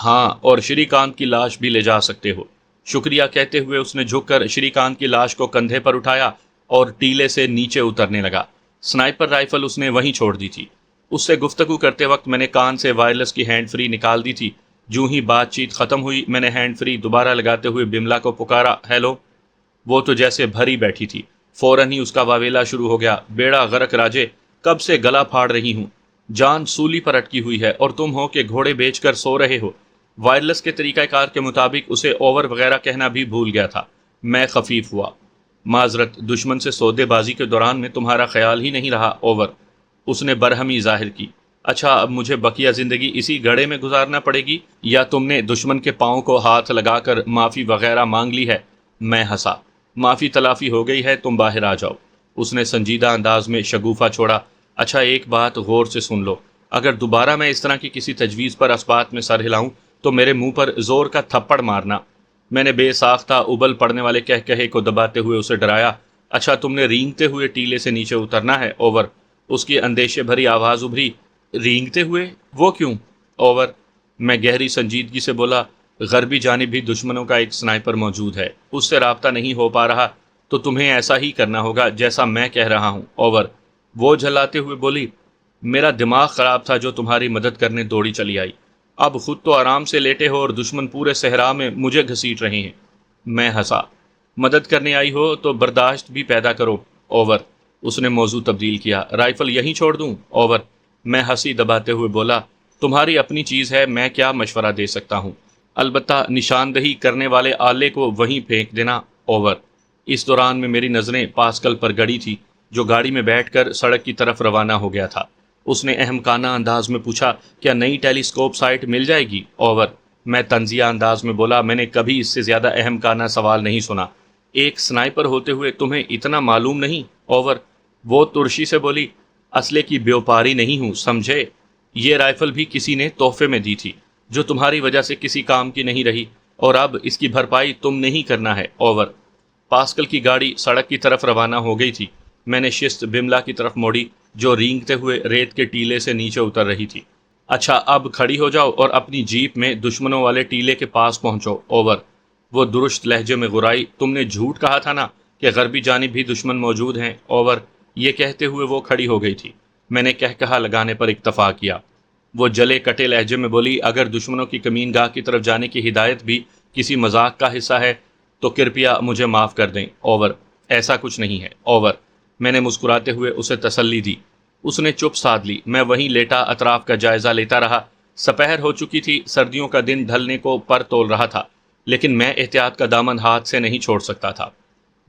ہاں، اور شری کانت کی لاش بھی لے جا سکتے ہو۔ شکریہ کہتے ہوئے اس نے جھک کر شری کانت کی لاش کو کندھے پر اٹھایا اور ٹیلے سے نیچے اترنے لگا۔ سنائپر رائفل اس نے وہیں چھوڑ دی تھی۔ اس سے گفتگو کرتے وقت میں نے کان سے وائرلیس کی ہینڈ فری نکال دی تھی۔ جوں ہی بات چیت ختم ہوئی، میں نے ہینڈ فری دوبارہ لگاتے ہوئے بملا کو پکارا، ہیلو۔ وہ تو جیسے بھری بیٹھی تھی، فوراً ہی اس کا واویلا شروع ہو گیا، بیڑا غرق راجے، کب سے گلا پھاڑ رہی ہوں، جان سولی پر اٹکی ہوئی ہے اور تم ہو کہ گھوڑے بیچ کر سو رہے ہو۔ وائرلیس کے طریقہ کار کے مطابق اسے اوور وغیرہ کہنا بھی بھول گیا تھا۔ میں خفیف ہوا، معذرت، دشمن سے سودے بازی کے دوران میں تمہارا خیال ہی نہیں رہا، اوور۔ اس نے برہمی ظاہر کی۔ اچھا، اب مجھے بقیہ زندگی اسی گڑھے میں گزارنا پڑے گی یا تم نے دشمن کے پاؤں کو ہاتھ لگا کر معافی وغیرہ مانگ لی ہے؟ میں ہنسا، معافی تلافی ہو گئی ہے، تم باہر آ جاؤ۔ اس نے سنجیدہ انداز میں شگوفہ چھوڑا، اچھا ایک بات غور سے سن لو، اگر دوبارہ میں اس طرح کی کسی تجویز پر اسبات میں سر ہلاؤں تو میرے منہ پر زور کا تھپڑ مارنا۔ میں نے بے ساختہ ابل پڑنے والے کہے کو دباتے ہوئے اسے ڈرایا، اچھا تم نے رینگتے ہوئے ٹیلے سے نیچے اترنا ہے، اوور۔ اس کی اندیشے بھری آواز ابھری، رینگتے ہوئے؟ وہ کیوں، اوور؟ میں گہری سنجیدگی سے بولا، غربی جانب بھی دشمنوں کا ایک سنائپر موجود ہے، اس سے رابطہ نہیں ہو پا رہا تو تمہیں ایسا ہی کرنا ہوگا جیسا میں کہہ رہا ہوں، اوور۔ وہ جھلاتے ہوئے بولی، میرا دماغ خراب تھا جو تمہاری مدد کرنے دوڑی چلی آئی، اب خود تو آرام سے لیٹے ہو اور دشمن پورے صحرا میں مجھے گھسیٹ رہے ہیں۔ میں ہنسا، مدد کرنے آئی ہو تو برداشت بھی پیدا کرو، اوور۔ اس نے موضوع تبدیل کیا، رائفل یہیں چھوڑ دوں، اوور۔ میں ہنسی دباتے ہوئے بولا، تمہاری اپنی چیز ہے، میں کیا مشورہ دے سکتا ہوں، البتہ نشاندہی کرنے والے آلے کو وہیں پھینک دینا، اوور۔ اس دوران میں میری نظریں پاسکل پر گڑی تھی جو گاڑی میں بیٹھ کر سڑک کی طرف روانہ ہو گیا تھا۔ اس نے احمقانہ انداز میں پوچھا، کیا نئی ٹیلی اسکوپ سائٹ مل جائے گی، اوور؟ میں طنزیہ انداز میں بولا، میں نے کبھی اس سے زیادہ احمقانہ سوال نہیں سنا، ایک سنائپر ہوتے ہوئے تمہیں اتنا معلوم نہیں، اوور۔ وہ ترشی سے بولی، اسلحے کی بیوپاری نہیں ہوں، سمجھے؟ یہ رائفل بھی کسی نے تحفے میں دی تھی جو تمہاری وجہ سے کسی کام کی نہیں رہی، اور اب اس کی بھرپائی تم نے ہی کرنا ہے، اوور۔ پاسکل کی گاڑی سڑک کی طرف روانہ ہو گئی تھی۔ میں نے شست بملا کی طرف موڑی جو رینگتے ہوئے ریت کے ٹیلے سے نیچے اتر رہی تھی۔ اچھا، اب کھڑی ہو جاؤ اور اپنی جیپ میں دشمنوں والے ٹیلے کے پاس پہنچو، اوور۔ وہ درست لہجے میں غرائی، تم نے جھوٹ کہا تھا نا کہ غربی جانب بھی دشمن موجود ہیں، اوور۔ یہ کہتے ہوئے وہ کھڑی ہو گئی تھی۔ میں نے کہا لگانے پر اکتفا کیا۔ وہ جلے کٹے لہجے میں بولی، اگر دشمنوں کی کمین گاہ کی طرف جانے کی ہدایت بھی کسی مذاق کا حصہ ہے تو کرپیا مجھے معاف کر دیں، اوور۔ ایسا کچھ نہیں ہے، اوور۔ میں نے مسکراتے ہوئے اسے تسلی دی۔ اس نے چپ سادھ لی۔ میں وہیں لیٹا اطراف کا جائزہ لیتا رہا۔ سپہر ہو چکی تھی، سردیوں کا دن ڈھلنے کو پر تول رہا تھا، لیکن میں احتیاط کا دامن ہاتھ سے نہیں چھوڑ سکتا تھا۔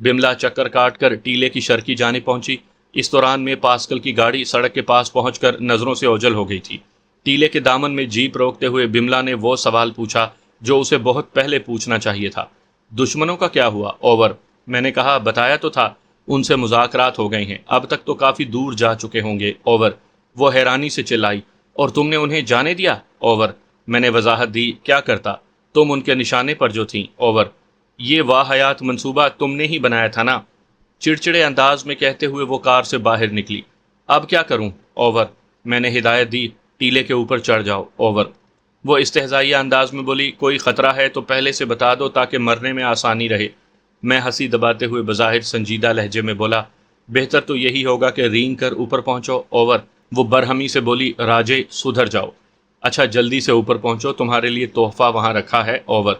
بملا چکر کاٹ کر ٹیلے کی شرقی جانب پہنچی۔ اس دوران میں پاسکل کی گاڑی سڑک کے پاس پہنچ کر نظروں سے اوجھل ہو گئی تھی۔ ٹیلے کے دامن میں جیپ روکتے ہوئے بملا نے وہ سوال پوچھا جو اسے بہت پہلے پوچھنا چاہیے تھا، دشمنوں کا کیا ہوا؟ اوور. میں نے کہا بتایا تو تھا، ان سے مذاکرات ہو گئے ہیں، اب تک تو کافی دور جا چکے ہوں گے. اوور. وہ حیرانی سے چلائی. اور تم نے انہیں جانے دیا؟ اوور. میں نے وضاحت دی. کیا کرتا، تم ان کے نشانے پر جو تھیں. اوور. یہ واحیات منصوبہ تم نے ہی بنایا تھا نا؟ چڑچڑے انداز میں کہتے ہوئے وہ کار سے باہر نکلی. اب کیا کروں؟ اوور. میں نے ہدایت دی. ٹیلے کے اوپر چڑھ جاؤ. اوور. وہ استہزائیہ انداز میں بولی. کوئی خطرہ ہے تو پہلے سے بتا دو تاکہ مرنے میں آسانی رہے. میں ہنسی دباتے ہوئے بظاہر سنجیدہ لہجے میں بولا. بہتر تو یہی ہوگا کہ رینگ کر اوپر پہنچو. اوور. وہ برہمی سے بولی. راجے سدھر جاؤ. اچھا جلدی سے اوپر پہنچو، تمہارے لیے تحفہ وہاں رکھا ہے. اوور.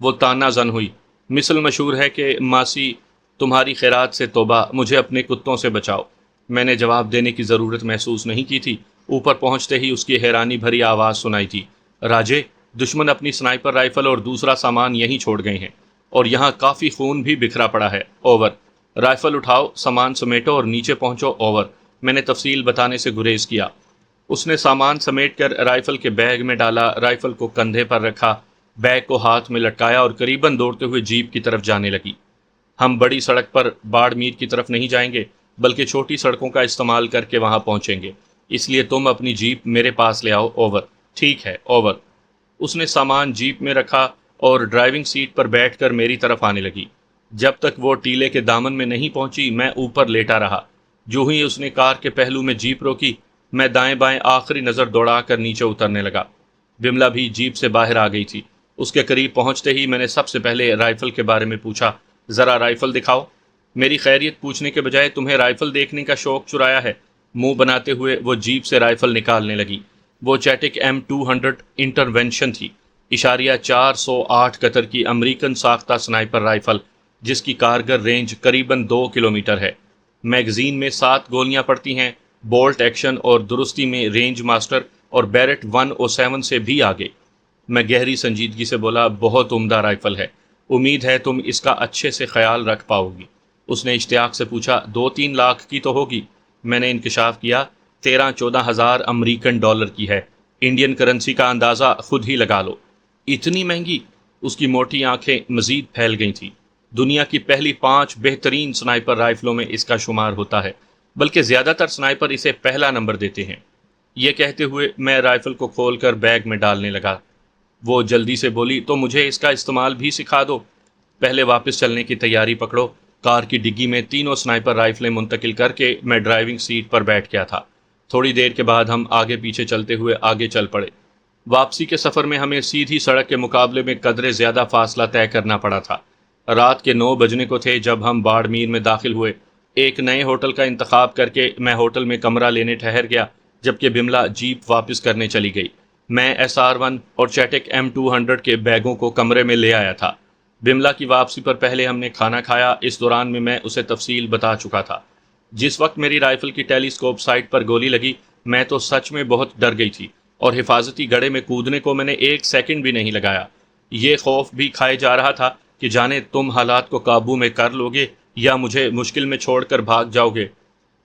وہ تانا زن ہوئی. مثل مشہور ہے کہ ماسی تمہاری خیرات سے توبہ، مجھے اپنے کتوں سے بچاؤ. میں نے جواب دینے کی ضرورت محسوس نہیں کی تھی. اوپر پہنچتے ہی اس کی حیرانی بھری آواز سنائی تھی. راجے، دشمن اپنی سنائپر رائفل اور دوسرا سامان یہیں چھوڑ گئے ہیں، اور یہاں کافی خون بھی بکھرا پڑا ہے. اوور. رائفل اٹھاؤ، سامان سمیٹو اور نیچے پہنچو. اوور. میں نے تفصیل بتانے سے گریز کیا. اس نے سامان سمیٹ کر رائفل کے بیگ میں ڈالا، رائفل کو کندھے پر رکھا، بیگ کو ہاتھ میں لٹکایا اور قریباً دوڑتے ہوئے جیپ کی طرف جانے لگی. ہم بڑی سڑک پر باڑ میر کی طرف نہیں جائیں گے، بلکہ چھوٹی سڑکوں کا استعمال کر کے وہاں پہنچیں گے، اس لیے تم اپنی جیپ میرے پاس لے آؤ. اوور. ٹھیک ہے. اوور. اس نے سامان جیپ میں رکھا اور ڈرائیونگ سیٹ پر بیٹھ کر میری طرف آنے لگی. جب تک وہ ٹیلے کے دامن میں نہیں پہنچی میں اوپر لیٹا رہا. جو ہی اس نے کار کے پہلو میں جیپ روکی، میں دائیں بائیں آخری نظر دوڑا کر نیچے اترنے لگا. بملا بھی جیپ سے باہر آ گئی تھی. اس کے قریب پہنچتے ہی میں نے سب سے پہلے رائفل کے بارے میں پوچھا. ذرا رائفل دکھاؤ. میری خیریت پوچھنے کے بجائے تمہیں رائفل دیکھنے کا شوق چرایا ہے. منہ بناتے ہوئے وہ جیپ سے رائفل نکالنے لگی. وہ چیٹک M200 انٹرونشن تھی، اشاریہ 408 قطر کی امریکن ساختہ سنائپر رائفل، جس کی کارگر رینج قریباً 2 کلومیٹر ہے. میگزین میں 7 گولیاں پڑتی ہیں. بولٹ ایکشن اور درستی میں رینج ماسٹر اور بیرٹ 107 سے بھی آگے. میں گہری سنجیدگی سے بولا. بہت عمدہ رائفل ہے، امید ہے تم اس کا اچھے سے خیال رکھ پاؤ گی. اس نے اشتیاق سے پوچھا. 2-3 لاکھ کی تو ہوگی. میں نے انکشاف کیا. 13-14 ہزار امریکن ڈالر کی ہے. انڈین کرنسی کا اندازہ خود ہی لگا لو. اتنی مہنگی؟ اس کی موٹی آنکھیں مزید پھیل گئی تھیں. دنیا کی پہلی 5 بہترین سنائپر رائفلوں میں اس کا شمار ہوتا ہے، بلکہ زیادہ تر سنائپر اسے پہلا نمبر دیتے ہیں. یہ کہتے ہوئے میں رائفل کو کھول کر بیگ میں ڈالنے لگا. وہ جلدی سے بولی. تو مجھے اس کا استعمال بھی سکھا دو. پہلے واپس چلنے کی تیاری پکڑو. کار کی ڈگی میں تینوں سنائپر رائفلیں منتقل کر کے میں ڈرائیونگ سیٹ پر بیٹھ گیا تھا. تھوڑی دیر کے بعد ہم آگے پیچھے چلتے ہوئے آگے چل پڑے. واپسی کے سفر میں ہمیں سیدھی سڑک کے مقابلے میں قدرے زیادہ فاصلہ طے کرنا پڑا تھا. رات کے 9 بجنے کو تھے جب ہم باڑ میر میں داخل ہوئے. ایک نئے ہوٹل کا انتخاب کر کے میں ہوٹل میں کمرہ لینے ٹھہر گیا، جبکہ بملا جیپ واپس کرنے چلی گئی. میں SR1 اور چیٹک M200 کے بیگوں کو کمرے میں لے آیا تھا. بملا کی واپسی پر پہلے ہم نے کھانا کھایا. اس دوران میں اسے تفصیل بتا چکا تھا. جس وقت میری رائفل کی ٹیلی اسکوپ سائٹ پر گولی لگی، میں تو سچ میں بہت ڈر گئی تھی، اور حفاظتی گڑھے میں کودنے کو میں نے 1 سیکنڈ بھی نہیں لگایا. یہ خوف بھی کھائے جا رہا تھا کہ جانے تم حالات کو قابو میں کر لو گے یا مجھے مشکل میں چھوڑ کر بھاگ جاؤ گے.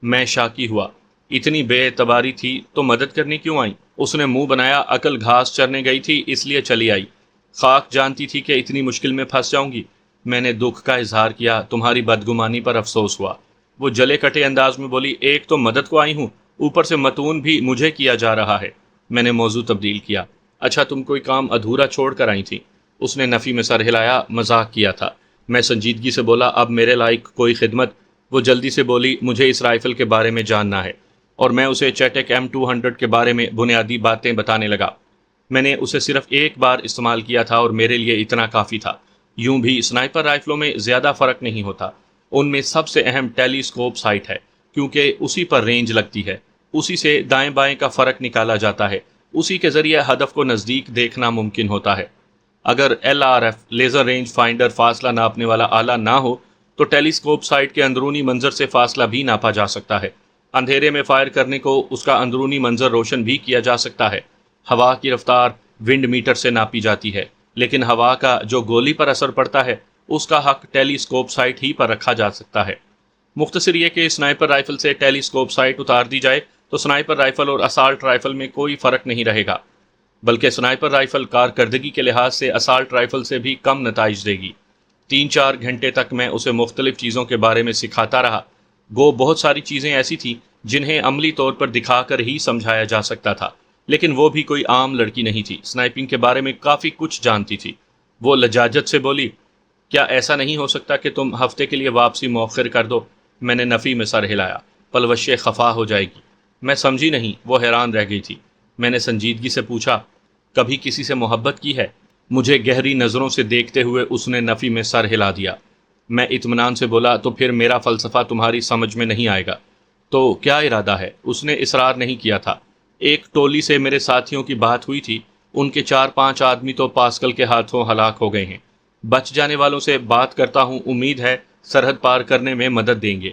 میں شاکی ہوا. اتنی بے اعتباری تھی تو مدد کرنے کیوں آئی؟ اس نے منہ بنایا. عقل گھاس چرنے گئی تھی اس لیے چلی آئی. خاک جانتی تھی کہ اتنی مشکل میں پھنس جاؤں گی. میں نے دکھ کا اظہار کیا. تمہاری بدگمانی پر افسوس ہوا. وہ جلے کٹے انداز میں بولی. ایک تو مدد کو آئی ہوں، اوپر سے متون بھی مجھے کیا جا رہا ہے. میں نے موضوع تبدیل کیا. اچھا تم کوئی کام ادھورا چھوڑ کر آئی تھی؟ اس نے نفی میں سر ہلایا. مذاق کیا تھا. میں سنجیدگی سے بولا. اب میرے لائق کوئی خدمت؟ وہ جلدی سے بولی. مجھے اس رائفل کے بارے میں جاننا ہے. اور میں اسے چیٹک M200 کے بارے میں بنیادی باتیں بتانے لگا. میں نے اسے صرف ایک بار استعمال کیا تھا اور میرے لیے اتنا کافی تھا. یوں بھی سنائپر رائفلوں میں زیادہ فرق نہیں ہوتا. ان میں سب سے اہم ٹیلی اسکوپ سائٹ ہے، کیونکہ اسی پر رینج لگتی ہے. اسی سے دائیں بائیں کا فرق نکالا جاتا ہے. اسی کے ذریعے ہدف کو نزدیک دیکھنا ممکن ہوتا ہے. اگر LRF لیزر رینج فائنڈر فاصلہ ناپنے والا آلہ نہ ہو تو ٹیلی اسکوپ سائٹ کے اندرونی منظر سے فاصلہ بھی ناپا جا سکتا ہے. اندھیرے میں فائر کرنے کو اس کا اندرونی منظر روشن بھی کیا جا سکتا ہے. ہوا کی رفتار ونڈ میٹر سے ناپی جاتی ہے، لیکن ہوا کا جو گولی پر اثر پڑتا ہے اس کا حق ٹیلی اسکوپ سائٹ ہی پر رکھا جا سکتا ہے. مختصر یہ کہ سنائپر رائفل سے ٹیلی اسکوپ سائٹ اتار دی جائے تو سنائپر رائفل اور اسالٹ رائفل میں کوئی فرق نہیں رہے گا، بلکہ سنائپر رائفل کارکردگی کے لحاظ سے اسالٹ رائفل سے بھی کم نتائج دے گی. 3-4 گھنٹے تک میں اسے مختلف چیزوں کے بارے میں سکھاتا رہا۔ گو بہت ساری چیزیں ایسی تھیں جنہیں عملی طور پر دکھا کر ہی سمجھایا جا سکتا تھا، لیکن وہ بھی کوئی عام لڑکی نہیں تھی، سنائپنگ کے بارے میں کافی کچھ جانتی تھی۔ وہ لجاجت سے بولی، کیا ایسا نہیں ہو سکتا کہ تم ہفتے کے لیے واپسی مؤخر کر دو؟ میں نے نفی میں سر ہلایا۔ پلوشے خفا ہو جائے گی۔ میں سمجھی نہیں، وہ حیران رہ گئی تھی۔ میں نے سنجیدگی سے پوچھا، کبھی کسی سے محبت کی ہے؟ مجھے گہری نظروں سے دیکھتے ہوئے اس نے نفی میں سر ہلا دیا۔ میں اطمینان سے بولا، تو پھر میرا فلسفہ تمہاری سمجھ میں نہیں آئے گا۔ تو کیا ارادہ ہے؟ اس نے اصرار نہیں کیا تھا۔ ایک ٹولی سے میرے ساتھیوں کی بات ہوئی تھی، ان کے 4-5 آدمی تو پاسکل کے ہاتھوں ہلاک ہو گئے ہیں۔ بچ جانے والوں سے بات کرتا ہوں، امید ہے سرحد پار کرنے میں مدد دیں گے۔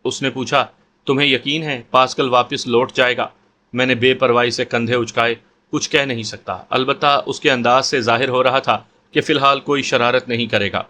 اس نے پوچھا، تمہیں یقین ہے پاسکل واپس لوٹ جائے گا؟ میں نے بے پرواہی سے کندھے اچکائے۔ کچھ کہہ نہیں سکتا، البتہ اس کے انداز سے ظاہر ہو رہا تھا کہ فی الحال کوئی شرارت نہیں کرے گا۔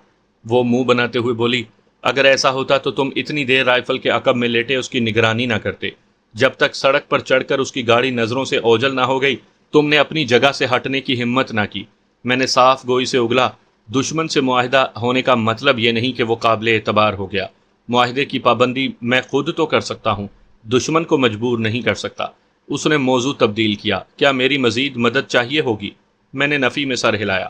وہ منہ بناتے ہوئے بولی، اگر ایسا ہوتا تو تم اتنی دیر رائفل کے عقب میں لیٹے اس کی نگرانی نہ کرتے۔ جب تک سڑک پر چڑھ کر اس کی گاڑی نظروں سے اوجھل نہ ہو گئی، تم نے اپنی جگہ سے ہٹنے کی ہمت نہ کی۔ میں نے صاف گوئی سے اگلا، دشمن سے معاہدہ ہونے کا مطلب یہ نہیں کہ وہ قابل اعتبار ہو گیا۔ معاہدے کی پابندی میں خود تو کر سکتا ہوں، دشمن کو مجبور نہیں کر سکتا۔ اس نے موضوع تبدیل کیا، کیا میری مزید مدد چاہیے ہوگی؟ میں نے نفی میں سر ہلایا۔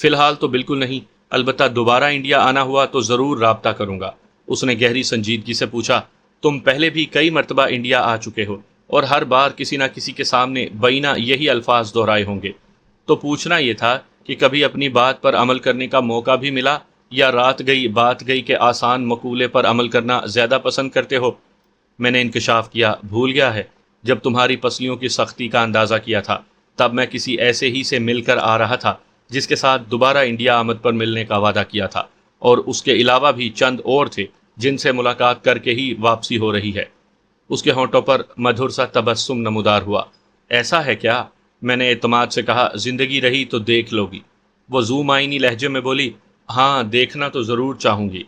فی الحال تو بالکل نہیں، البتہ دوبارہ انڈیا آنا ہوا تو ضرور رابطہ کروں گا۔ اس نے گہری سنجیدگی سے پوچھا، تم پہلے بھی کئی مرتبہ انڈیا آ چکے ہو اور ہر بار کسی نہ کسی کے سامنے بینہ یہی الفاظ دہرائے ہوں گے، تو پوچھنا یہ تھا کہ کبھی اپنی بات پر عمل کرنے کا موقع بھی ملا، یا رات گئی بات گئی کہ آسان مقولے پر عمل کرنا زیادہ پسند کرتے ہو؟ میں نے انکشاف کیا، بھول گیا ہے جب تمہاری پسلیوں کی سختی کا اندازہ کیا تھا، تب میں کسی ایسے ہی سے مل کر آ رہا تھا جس کے ساتھ دوبارہ انڈیا آمد پر ملنے کا وعدہ کیا تھا، اور اس کے علاوہ بھی چند اور تھے جن سے ملاقات کر کے ہی واپسی ہو رہی ہے۔ اس کے ہونٹوں پر مدھر سا تبسم نمودار ہوا۔ ایسا ہے کیا؟ میں نے اعتماد سے کہا، زندگی رہی تو دیکھ لو گی۔ وہ ذو معنی لہجے میں بولی، ہاں دیکھنا تو ضرور چاہوں گی۔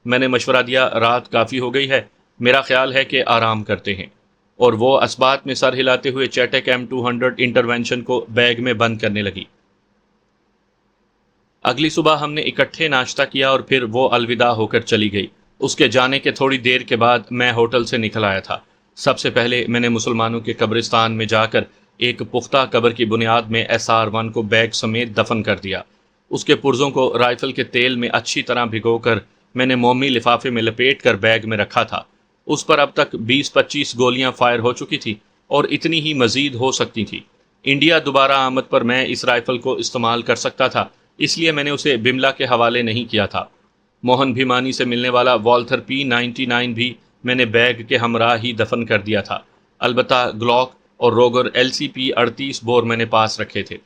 میں نے مشورہ دیا، رات کافی ہو گئی ہے، میرا خیال ہے کہ آرام کرتے ہیں، اور وہ اسبات میں سر ہلاتے ہوئے چیٹک M200 انٹروینشن کو بیگ میں بند کرنے لگی۔ اگلی صبح ہم نے اکٹھے ناشتہ کیا اور پھر وہ الوداع ہو کر چلی گئی۔ اس کے جانے کے تھوڑی دیر کے بعد میں ہوٹل سے نکل آیا تھا۔ سب سے پہلے میں نے مسلمانوں کے قبرستان میں جا کر ایک پختہ قبر کی بنیاد میں SR-1 کو بیگ سمیت دفن کر دیا۔ اس کے پرزوں کو رائفل کے تیل میں اچھی طرح بھگو کر میں نے مومی لفافے میں لپیٹ کر بیگ میں رکھا تھا۔ اس پر اب تک 20-25 گولیاں فائر ہو چکی تھی اور اتنی ہی مزید ہو سکتی تھی۔ انڈیا دوبارہ آمد پر میں اس رائفل کو استعمال کر سکتا تھا، اس لیے میں نے اسے بملا کے حوالے نہیں کیا تھا۔ موہن بھیمانی سے ملنے والا والتھر P99 بھی میں نے بیگ کے ہمراہ ہی دفن کر دیا تھا، البتہ گلاک اور روگر LCP 38 بور میں نے پاس رکھے تھے۔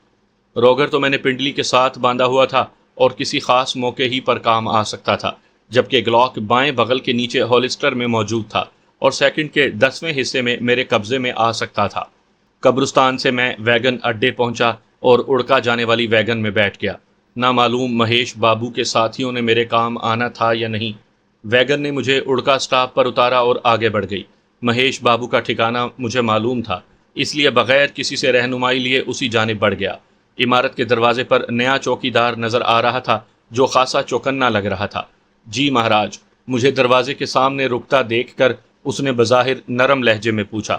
روگر تو میں نے پنڈلی کے ساتھ باندھا ہوا تھا اور کسی خاص موقع ہی پر کام آ سکتا تھا، جبکہ گلاک بائیں بغل کے نیچے ہولسٹر میں موجود تھا اور سیکنڈ کے 10ویں حصے میں میرے قبضے میں آ سکتا تھا۔ قبرستان سے میں ویگن اڈے پہنچا اور اڑکا جانے والی ویگن میں بیٹھ گیا۔ نامعلوم مہیش بابو کے ساتھیوں نے میرے کام آنا تھا یا نہیں۔ ویگن نے مجھے اڑکا سٹاپ پر اتارا اور آگے بڑھ گئی۔ مہیش بابو کا ٹھکانہ مجھے معلوم تھا، اس لیے بغیر کسی سے رہنمائی لیے اسی جانب بڑھ گیا۔ عمارت کے دروازے پر نیا چوکیدار نظر آ رہا تھا جو خاصا چوکنا لگ رہا تھا۔ جی مہاراج، مجھے دروازے کے سامنے رکتا دیکھ کر اس نے بظاہر نرم لہجے میں پوچھا۔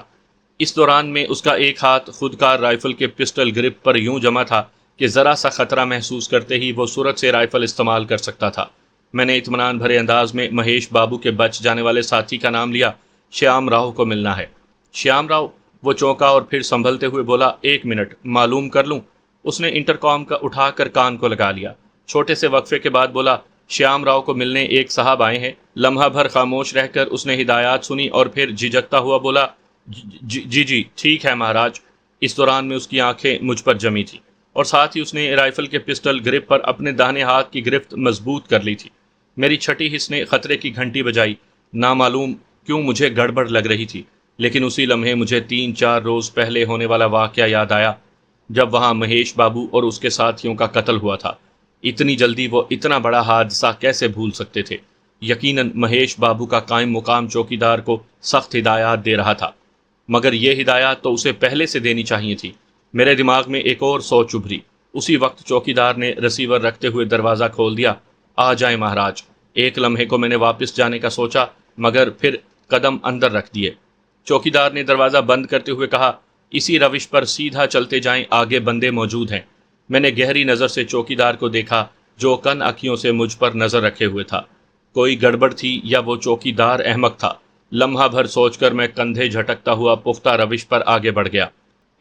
اس دوران میں اس کا ایک ہاتھ خودکار رائفل کے پسٹل گرپ پر یوں جمع تھا کہ ذرا سا خطرہ محسوس کرتے ہی وہ سرعت سے رائفل استعمال کر سکتا تھا۔ میں نے اطمینان بھرے انداز میں مہیش بابو کے بچ جانے والے ساتھی کا نام لیا۔ شیام راؤ کو ملنا ہے۔ شیام راؤ؟ وہ چونکا اور پھر سنبھلتے ہوئے بولا، 1 منٹ معلوم کر لوں؟ اس نے انٹرکام کا اٹھا کر کان کو لگا لیا۔ چھوٹے سے وقفے کے بعد بولا، شیام راؤ کو ملنے ایک صاحب آئے ہیں۔ لمحہ بھر خاموش رہ کر اس نے ہدایات سنی اور پھر جھجکتا ہوا بولا، جی ٹھیک ہے مہاراج۔ اس دوران میں اس کی آنکھیں مجھ پر جمی تھی اور ساتھ ہی اس نے رائفل کے پسٹل گرپ پر اپنے داہنے ہاتھ کی گرفت مضبوط کر لی تھی۔ میری چھٹی حس نے خطرے کی گھنٹی بجائی۔ نامعلوم کیوں مجھے گڑبڑ لگ رہی تھی، لیکن اسی لمحے مجھے 3-4 روز پہلے ہونے والا واقعہ یاد آیا جب وہاں مہیش بابو اور اس کے ساتھیوں کا قتل ہوا تھا۔ اتنی جلدی وہ اتنا بڑا حادثہ کیسے بھول سکتے تھے؟ یقیناً مہیش بابو کا قائم مقام چوکیدار کو سخت ہدایات دے رہا تھا، مگر یہ ہدایات تو اسے پہلے سے دینی چاہیے تھی۔ میرے دماغ میں ایک اور سوچ ابھری۔ اسی وقت چوکیدار نے رسیور رکھتے ہوئے دروازہ کھول دیا۔ آ جائیں مہاراج۔ ایک لمحے کو میں نے واپس جانے کا سوچا، مگر پھر قدم اندر رکھ دیے۔ چوکیدار نے دروازہ بند کرتے ہوئے کہا، اسی روش پر سیدھا چلتے جائیں، آگے بندے موجود ہیں۔ میں نے گہری نظر سے چوکیدار کو دیکھا جو کن اکھیوں سے مجھ پر نظر رکھے ہوئے تھا۔ کوئی گڑبڑ تھی یا وہ چوکیدار احمق تھا؟ لمحہ بھر سوچ کر میں کندھے جھٹکتا ہوا پختہ روش پر آگے بڑھ گیا۔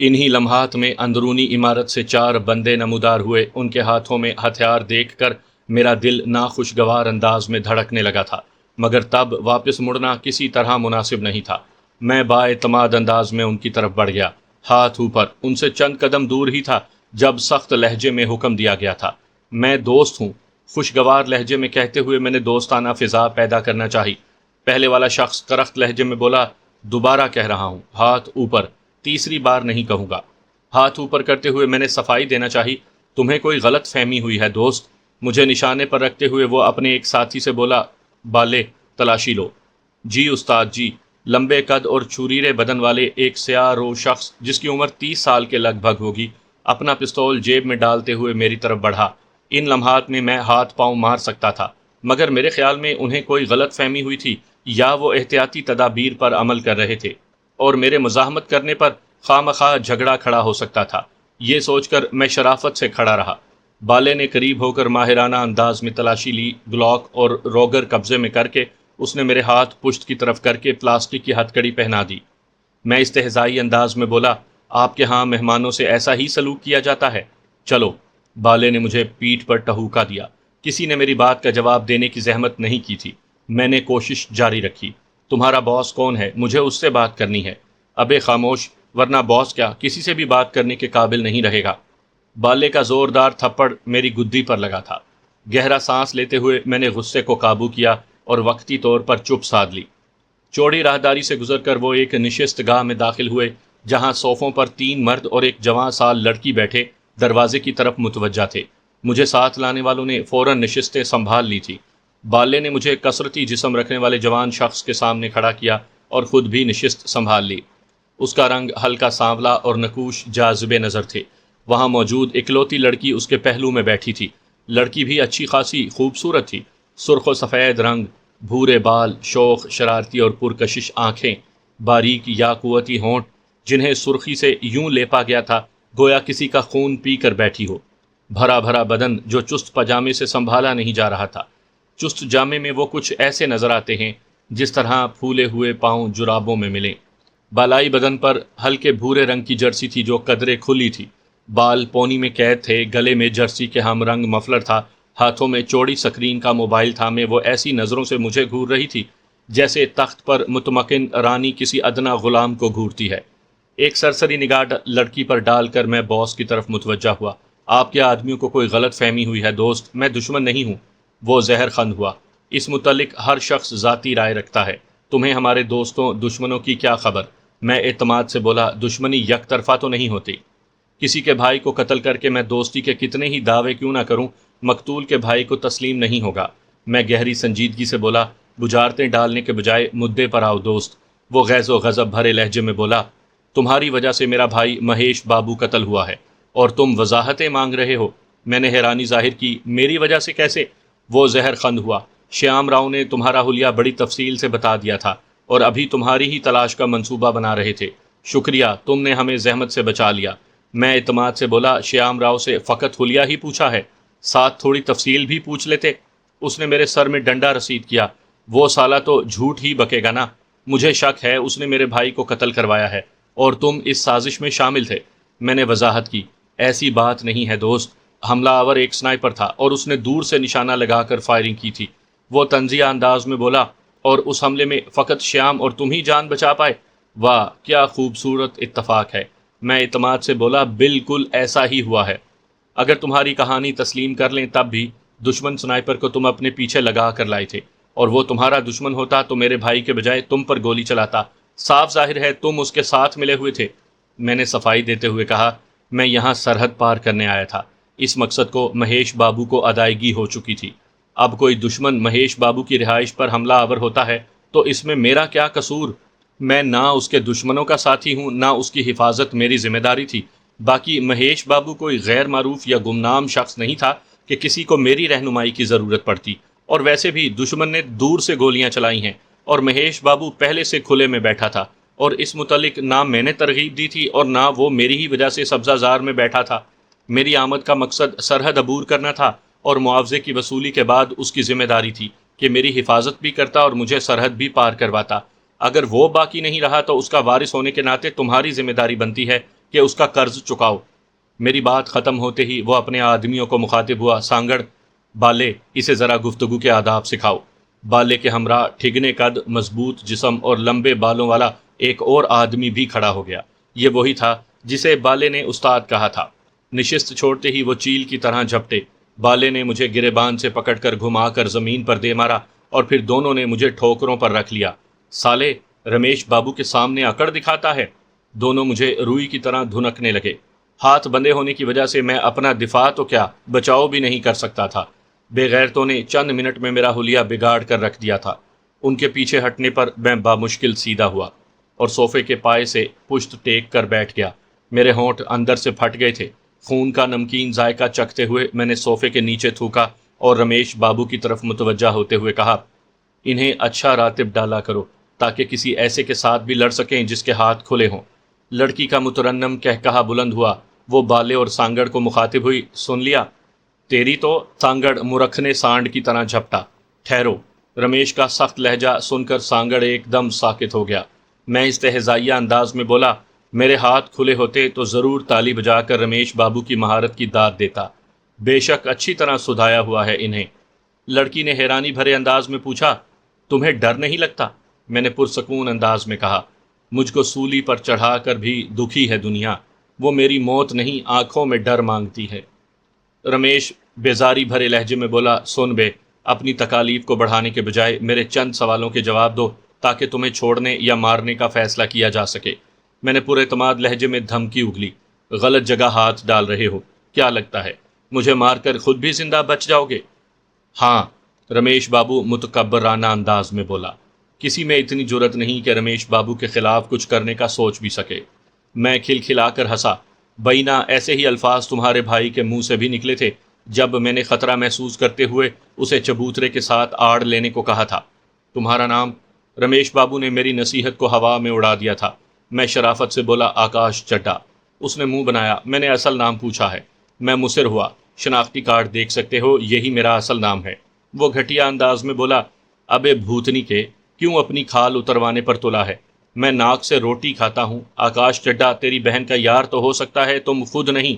انہی لمحات میں اندرونی عمارت سے 4 بندے نمودار ہوئے۔ ان کے ہاتھوں میں ہتھیار دیکھ کر میرا دل ناخوشگوار انداز میں دھڑکنے لگا تھا، مگر تب واپس مڑنا کسی طرح مناسب نہیں تھا۔ میں بااعتماد انداز میں ان کی طرف بڑھ گیا، ہاتھ اوپر۔ ان سے چند قدم دور ہی تھا جب سخت لہجے میں حکم دیا گیا تھا۔ میں دوست ہوں، خوشگوار لہجے میں کہتے ہوئے میں نے دوستانہ فضا پیدا کرنا چاہی۔ پہلے والا شخص کرخت لہجے میں بولا، دوبارہ کہہ رہا ہوں، ہاتھ اوپر، تیسری بار نہیں کہوں گا۔ ہاتھ اوپر کرتے ہوئے میں نے صفائی دینا چاہی، تمہیں کوئی غلط فہمی ہوئی ہے دوست۔ مجھے نشانے پر رکھتے ہوئے وہ اپنے ایک ساتھی سے بولا، بالے تلاشی لو۔ جی استاد جی۔ لمبے قد اور چھریرے بدن والے ایک سیاہ رو شخص جس کی عمر 30 سال کے لگ بھگ ہوگی، اپنا پستول جیب میں ڈالتے ہوئے میری طرف بڑھا۔ ان لمحات میں میں ہاتھ پاؤں مار سکتا تھا، مگر میرے خیال میں انہیں کوئی غلط فہمی ہوئی تھی یا وہ احتیاطی تدابیر پر عمل کر رہے تھے اور میرے مزاحمت کرنے پر خواہ جھگڑا کھڑا ہو سکتا تھا۔ یہ سوچ کر میں شرافت سے کھڑا رہا۔ بالے نے قریب ہو کر ماہرانہ انداز میں تلاشی لی۔ گلاک اور روگر قبضے میں کر کے اس نے میرے ہاتھ پشت کی طرف کر کے پلاسٹک کی ہتھ کڑی پہنا دی۔ میں استہزائی انداز میں بولا، آپ کے ہاں مہمانوں سے ایسا ہی سلوک کیا جاتا ہے؟ چلو۔ بالے نے مجھے پیٹھ پر ٹہوکا دیا۔ کسی نے میری بات کا جواب دینے کی زحمت نہیں کی تھی۔ میں نے کوشش جاری رکھی، تمہارا باس کون ہے؟ مجھے اس سے بات کرنی ہے۔ ابے خاموش، ورنہ باس کیا کسی سے بھی بات کرنے کے قابل نہیں رہے گا۔ بالے کا زوردار تھپڑ میری گدی پر لگا تھا۔ گہرا سانس لیتے ہوئے میں نے غصے کو قابو کیا اور وقتی طور پر چپ سادھ لی۔ چوڑی راہداری سے گزر کر وہ ایک نشست گاہ میں داخل ہوئے جہاں صوفوں پر 3 مرد اور ایک جوان سال لڑکی بیٹھے دروازے کی طرف متوجہ تھے۔ مجھے ساتھ لانے والوں نے فوراً نشستیں سنبھال لی تھی۔ بالے نے مجھے کثرتی جسم رکھنے والے جوان شخص کے سامنے کھڑا کیا اور خود بھی نشست سنبھال لی۔ اس کا رنگ ہلکا سانولا اور نقوش جاذب نظر تھے۔ وہاں موجود اکلوتی لڑکی اس کے پہلو میں بیٹھی تھی۔ لڑکی بھی اچھی خاصی خوبصورت تھی، سرخ و سفید رنگ، بھورے بال، شوخ شرارتی اور پرکشش آنکھیں، باریک یاقوتی ہونٹ جنہیں سرخی سے یوں لیپا گیا تھا گویا کسی کا خون پی کر بیٹھی ہو، بھرا بھرا بدن جو چست پاجامے سے سنبھالا نہیں جا رہا تھا۔ چست جامے میں وہ کچھ ایسے نظر آتے ہیں جس طرح پھولے ہوئے پاؤں جرابوں میں ملیں۔ بالائی بدن پر ہلکے بھورے رنگ کی جرسی تھی جو قدرے کھلی تھی، بال پونی میں قید تھے، گلے میں جرسی کے ہم رنگ مفلر تھا، ہاتھوں میں چوڑی سکرین کا موبائل تھامے وہ ایسی نظروں سے مجھے گھور رہی تھی جیسے تخت پر متمکن رانی کسی ادنا غلام کو گھورتی ہے۔ ایک سرسری نگاہ لڑکی پر ڈال کر میں باس کی طرف متوجہ ہوا۔ آپ کے آدمیوں کو کوئی غلط فہمی ہوئی ہے دوست، میں دشمن نہیں ہوں۔ وہ زہر خند ہوا، اس متعلق ہر شخص ذاتی رائے رکھتا ہے، تمہیں ہمارے دوستوں دشمنوں کی کیا خبر؟ میں اعتماد سے بولا، دشمنی یک طرفہ تو نہیں ہوتی۔ کسی کے بھائی کو قتل کر کے میں دوستی کے کتنے ہی دعوے کیوں نہ کروں، مقتول کے بھائی کو تسلیم نہیں ہوگا۔ میں گہری سنجیدگی سے بولا، بجارتیں ڈالنے کے بجائے مدعے پر آؤ دوست۔ وہ غیظ و غضب بھرے لہجے میں بولا، تمہاری وجہ سے میرا بھائی مہیش بابو قتل ہوا ہے اور تم وضاحتیں مانگ رہے ہو؟ میں نے حیرانی ظاہر کی، میری وجہ سے کیسے؟ وہ زہر خند ہوا، شیام راؤ نے تمہارا حلیہ بڑی تفصیل سے بتا دیا تھا اور ابھی تمہاری ہی تلاش کا منصوبہ بنا رہے تھے۔ شکریہ، تم نے ہمیں زحمت سے بچا لیا۔ میں اعتماد سے بولا، شیام راؤ سے فقط حلیہ ہی پوچھا ہے، ساتھ تھوڑی تفصیل بھی پوچھ لیتے۔ اس نے میرے سر میں ڈنڈا رسید کیا، وہ سالہ تو جھوٹ ہی بکے گا نا، مجھے شک ہے اس نے میرے بھائی کو قتل کروایا ہے اور تم اس سازش میں شامل تھے۔ میں نے وضاحت کی، ایسی بات نہیں ہے دوست، حملہ آور ایک سنائپر تھا اور اس نے دور سے نشانہ لگا کر فائرنگ کی تھی۔ وہ طنزیہ انداز میں بولا، اور اس حملے میں فقط شیام اور تم ہی جان بچا پائے؟ واہ کیا خوبصورت اتفاق ہے۔ میں اعتماد سے بولا، بالکل ایسا ہی ہوا ہے۔ اگر تمہاری کہانی تسلیم کر لیں تب بھی دشمن سنائپر کو تم اپنے پیچھے لگا کر لائے تھے، اور وہ تمہارا دشمن ہوتا تو میرے بھائی کے بجائے تم پر گولی چلاتا۔ صاف ظاہر ہے تم اس کے ساتھ ملے ہوئے تھے۔ میں نے صفائی دیتے ہوئے کہا، میں یہاں سرحد پار کرنے آیا تھا، اس مقصد کو مہیش بابو کو ادائیگی ہو چکی تھی۔ اب کوئی دشمن مہیش بابو کی رہائش پر حملہ آور ہوتا ہے تو اس میں میرا کیا قصور؟ میں نہ اس کے دشمنوں کا ساتھی ہوں، نہ اس کی حفاظت میری ذمہ داری تھی۔ باقی مہیش بابو کوئی غیر معروف یا گمنام شخص نہیں تھا، کہ کسی کو میری رہنمائی کی ضرورت پڑتی، اور ویسے بھی دشمن نے دور سے گولیاں چلائی ہیں اور مہیش بابو پہلے سے کھلے میں بیٹھا تھا، اور اس متعلق نہ میں نے ترغیب دی تھی اور نہ وہ میری ہی وجہ سے سبزہ زار میں بیٹھا تھا۔ میری آمد کا مقصد سرحد عبور کرنا تھا، اور معاوضے کی وصولی کے بعد اس کی ذمہ داری تھی کہ میری حفاظت بھی کرتا اور مجھے سرحد بھی پار کرواتا۔ اگر وہ باقی نہیں رہا تو اس کا وارث ہونے کے ناطے تمہاری ذمہ داری بنتی ہے کہ اس کا قرض چکاؤ۔ میری بات ختم ہوتے ہی وہ اپنے آدمیوں کو مخاطب ہوا، سانگڑ، بالے، اسے ذرا گفتگو کے آداب سکھاؤ۔ بالے کے ہمراہ ٹھگنے قد، مضبوط جسم اور لمبے بالوں والا ایک اور آدمی بھی کھڑا ہو گیا۔ یہ وہی تھا جسے بالے نے استاد کہا تھا۔ نشست چھوڑتے ہی وہ چیل کی طرح جھپٹے۔ بالے نے مجھے گریبان سے پکڑ کر گھما کر زمین پر دے مارا، اور پھر دونوں نے مجھے ٹھوکروں پر رکھ لیا۔ سالے، رمیش بابو کے سامنے اکڑ دکھاتا ہے۔ دونوں مجھے روئی کی طرح دھنکنے لگے۔ ہاتھ بندھے ہونے کی وجہ سے میں اپنا دفاع تو کیا بچاؤ بھی نہیں کر سکتا تھا۔ بے غیرتوں نے چند منٹ میں میرا حلیہ بگاڑ کر رکھ دیا تھا۔ ان کے پیچھے ہٹنے پر میں بامشکل سیدھا ہوا اور صوفے کے پائے سے پشت ٹیک کر بیٹھ گیا۔ میرے ہونٹ اندر سے پھٹ گئے تھے۔ خون کا نمکین ذائقہ چکھتے ہوئے میں نے صوفے کے نیچے تھوکا اور رمیش بابو کی طرف متوجہ ہوتے ہوئے کہا، انہیں اچھا راتب ڈالا کرو تاکہ کسی ایسے کے ساتھ بھی لڑ سکیں جس کے ہاتھ کھلے ہوں۔ لڑکی کا مترنم کہا بلند ہوا۔ وہ بالے اور سانگڑ کو مخاطب ہوئی، سن لیا؟ تیری تو، سانگڑ مرکھنے سانڈ کی طرح جھپٹا۔ ٹھہرو۔ رمیش کا سخت لہجہ سن کر سانگڑ ایک دم ساکت ہو گیا۔ میں استہزائیہ انداز میں بولا، میرے ہاتھ کھلے ہوتے تو ضرور تالی بجا کر رمیش بابو کی مہارت کی داد دیتا۔ بے شک اچھی طرح سدھایا ہوا ہے انہیں۔ لڑکی نے حیرانی بھرے انداز میں پوچھا، تمہیں ڈر نہیں لگتا؟ میں نے پرسکون انداز میں کہا، مجھ کو سولی پر چڑھا کر بھی دکھی ہے دنیا، وہ میری موت نہیں آنکھوں میں ڈر مانگتی ہے۔ رمیش بیزاری بھرے لہجے میں بولا، سن بے، اپنی تکالیف کو بڑھانے کے بجائے میرے چند سوالوں کے جواب دو تاکہ تمہیں چھوڑنے یا مارنے کا فیصلہ کیا جا سکے۔ میں نے پر اعتماد لہجے میں دھمکی اگلی، غلط جگہ ہاتھ ڈال رہے ہو، کیا لگتا ہے مجھے مار کر خود بھی زندہ بچ جاؤ گے؟ ہاں، رمیش بابو متکبرانہ انداز میں بولا۔ کسی میں اتنی جرت نہیں کہ رمیش بابو کے خلاف کچھ کرنے کا سوچ بھی سکے۔ میں کھلکھلا کر ہنسا، بینا ایسے ہی الفاظ تمہارے بھائی کے منہ سے بھی نکلے تھے جب میں نے خطرہ محسوس کرتے ہوئے اسے چبوترے کے ساتھ آڑ لینے کو کہا تھا۔ تمہارا نام؟ رمیش بابو نے میری نصیحت کو ہوا میں اڑا دیا تھا۔ میں شرافت سے بولا، آکاش چڈھا۔ اس نے منہ بنایا۔ میں نے اصل نام پوچھا ہے۔ میں مصر ہوا۔ شناختی کارڈ دیکھ سکتے ہو، یہی میرا اصل نام ہے۔ وہ گھٹیا انداز میں بولا، ابے بھوتنی کے، کیوں اپنی کھال اتروانے پر تلا ہے؟ میں ناک سے روٹی کھاتا ہوں۔ آکاش چڈھا تیری بہن کا یار تو ہو سکتا ہے، تم خود نہیں۔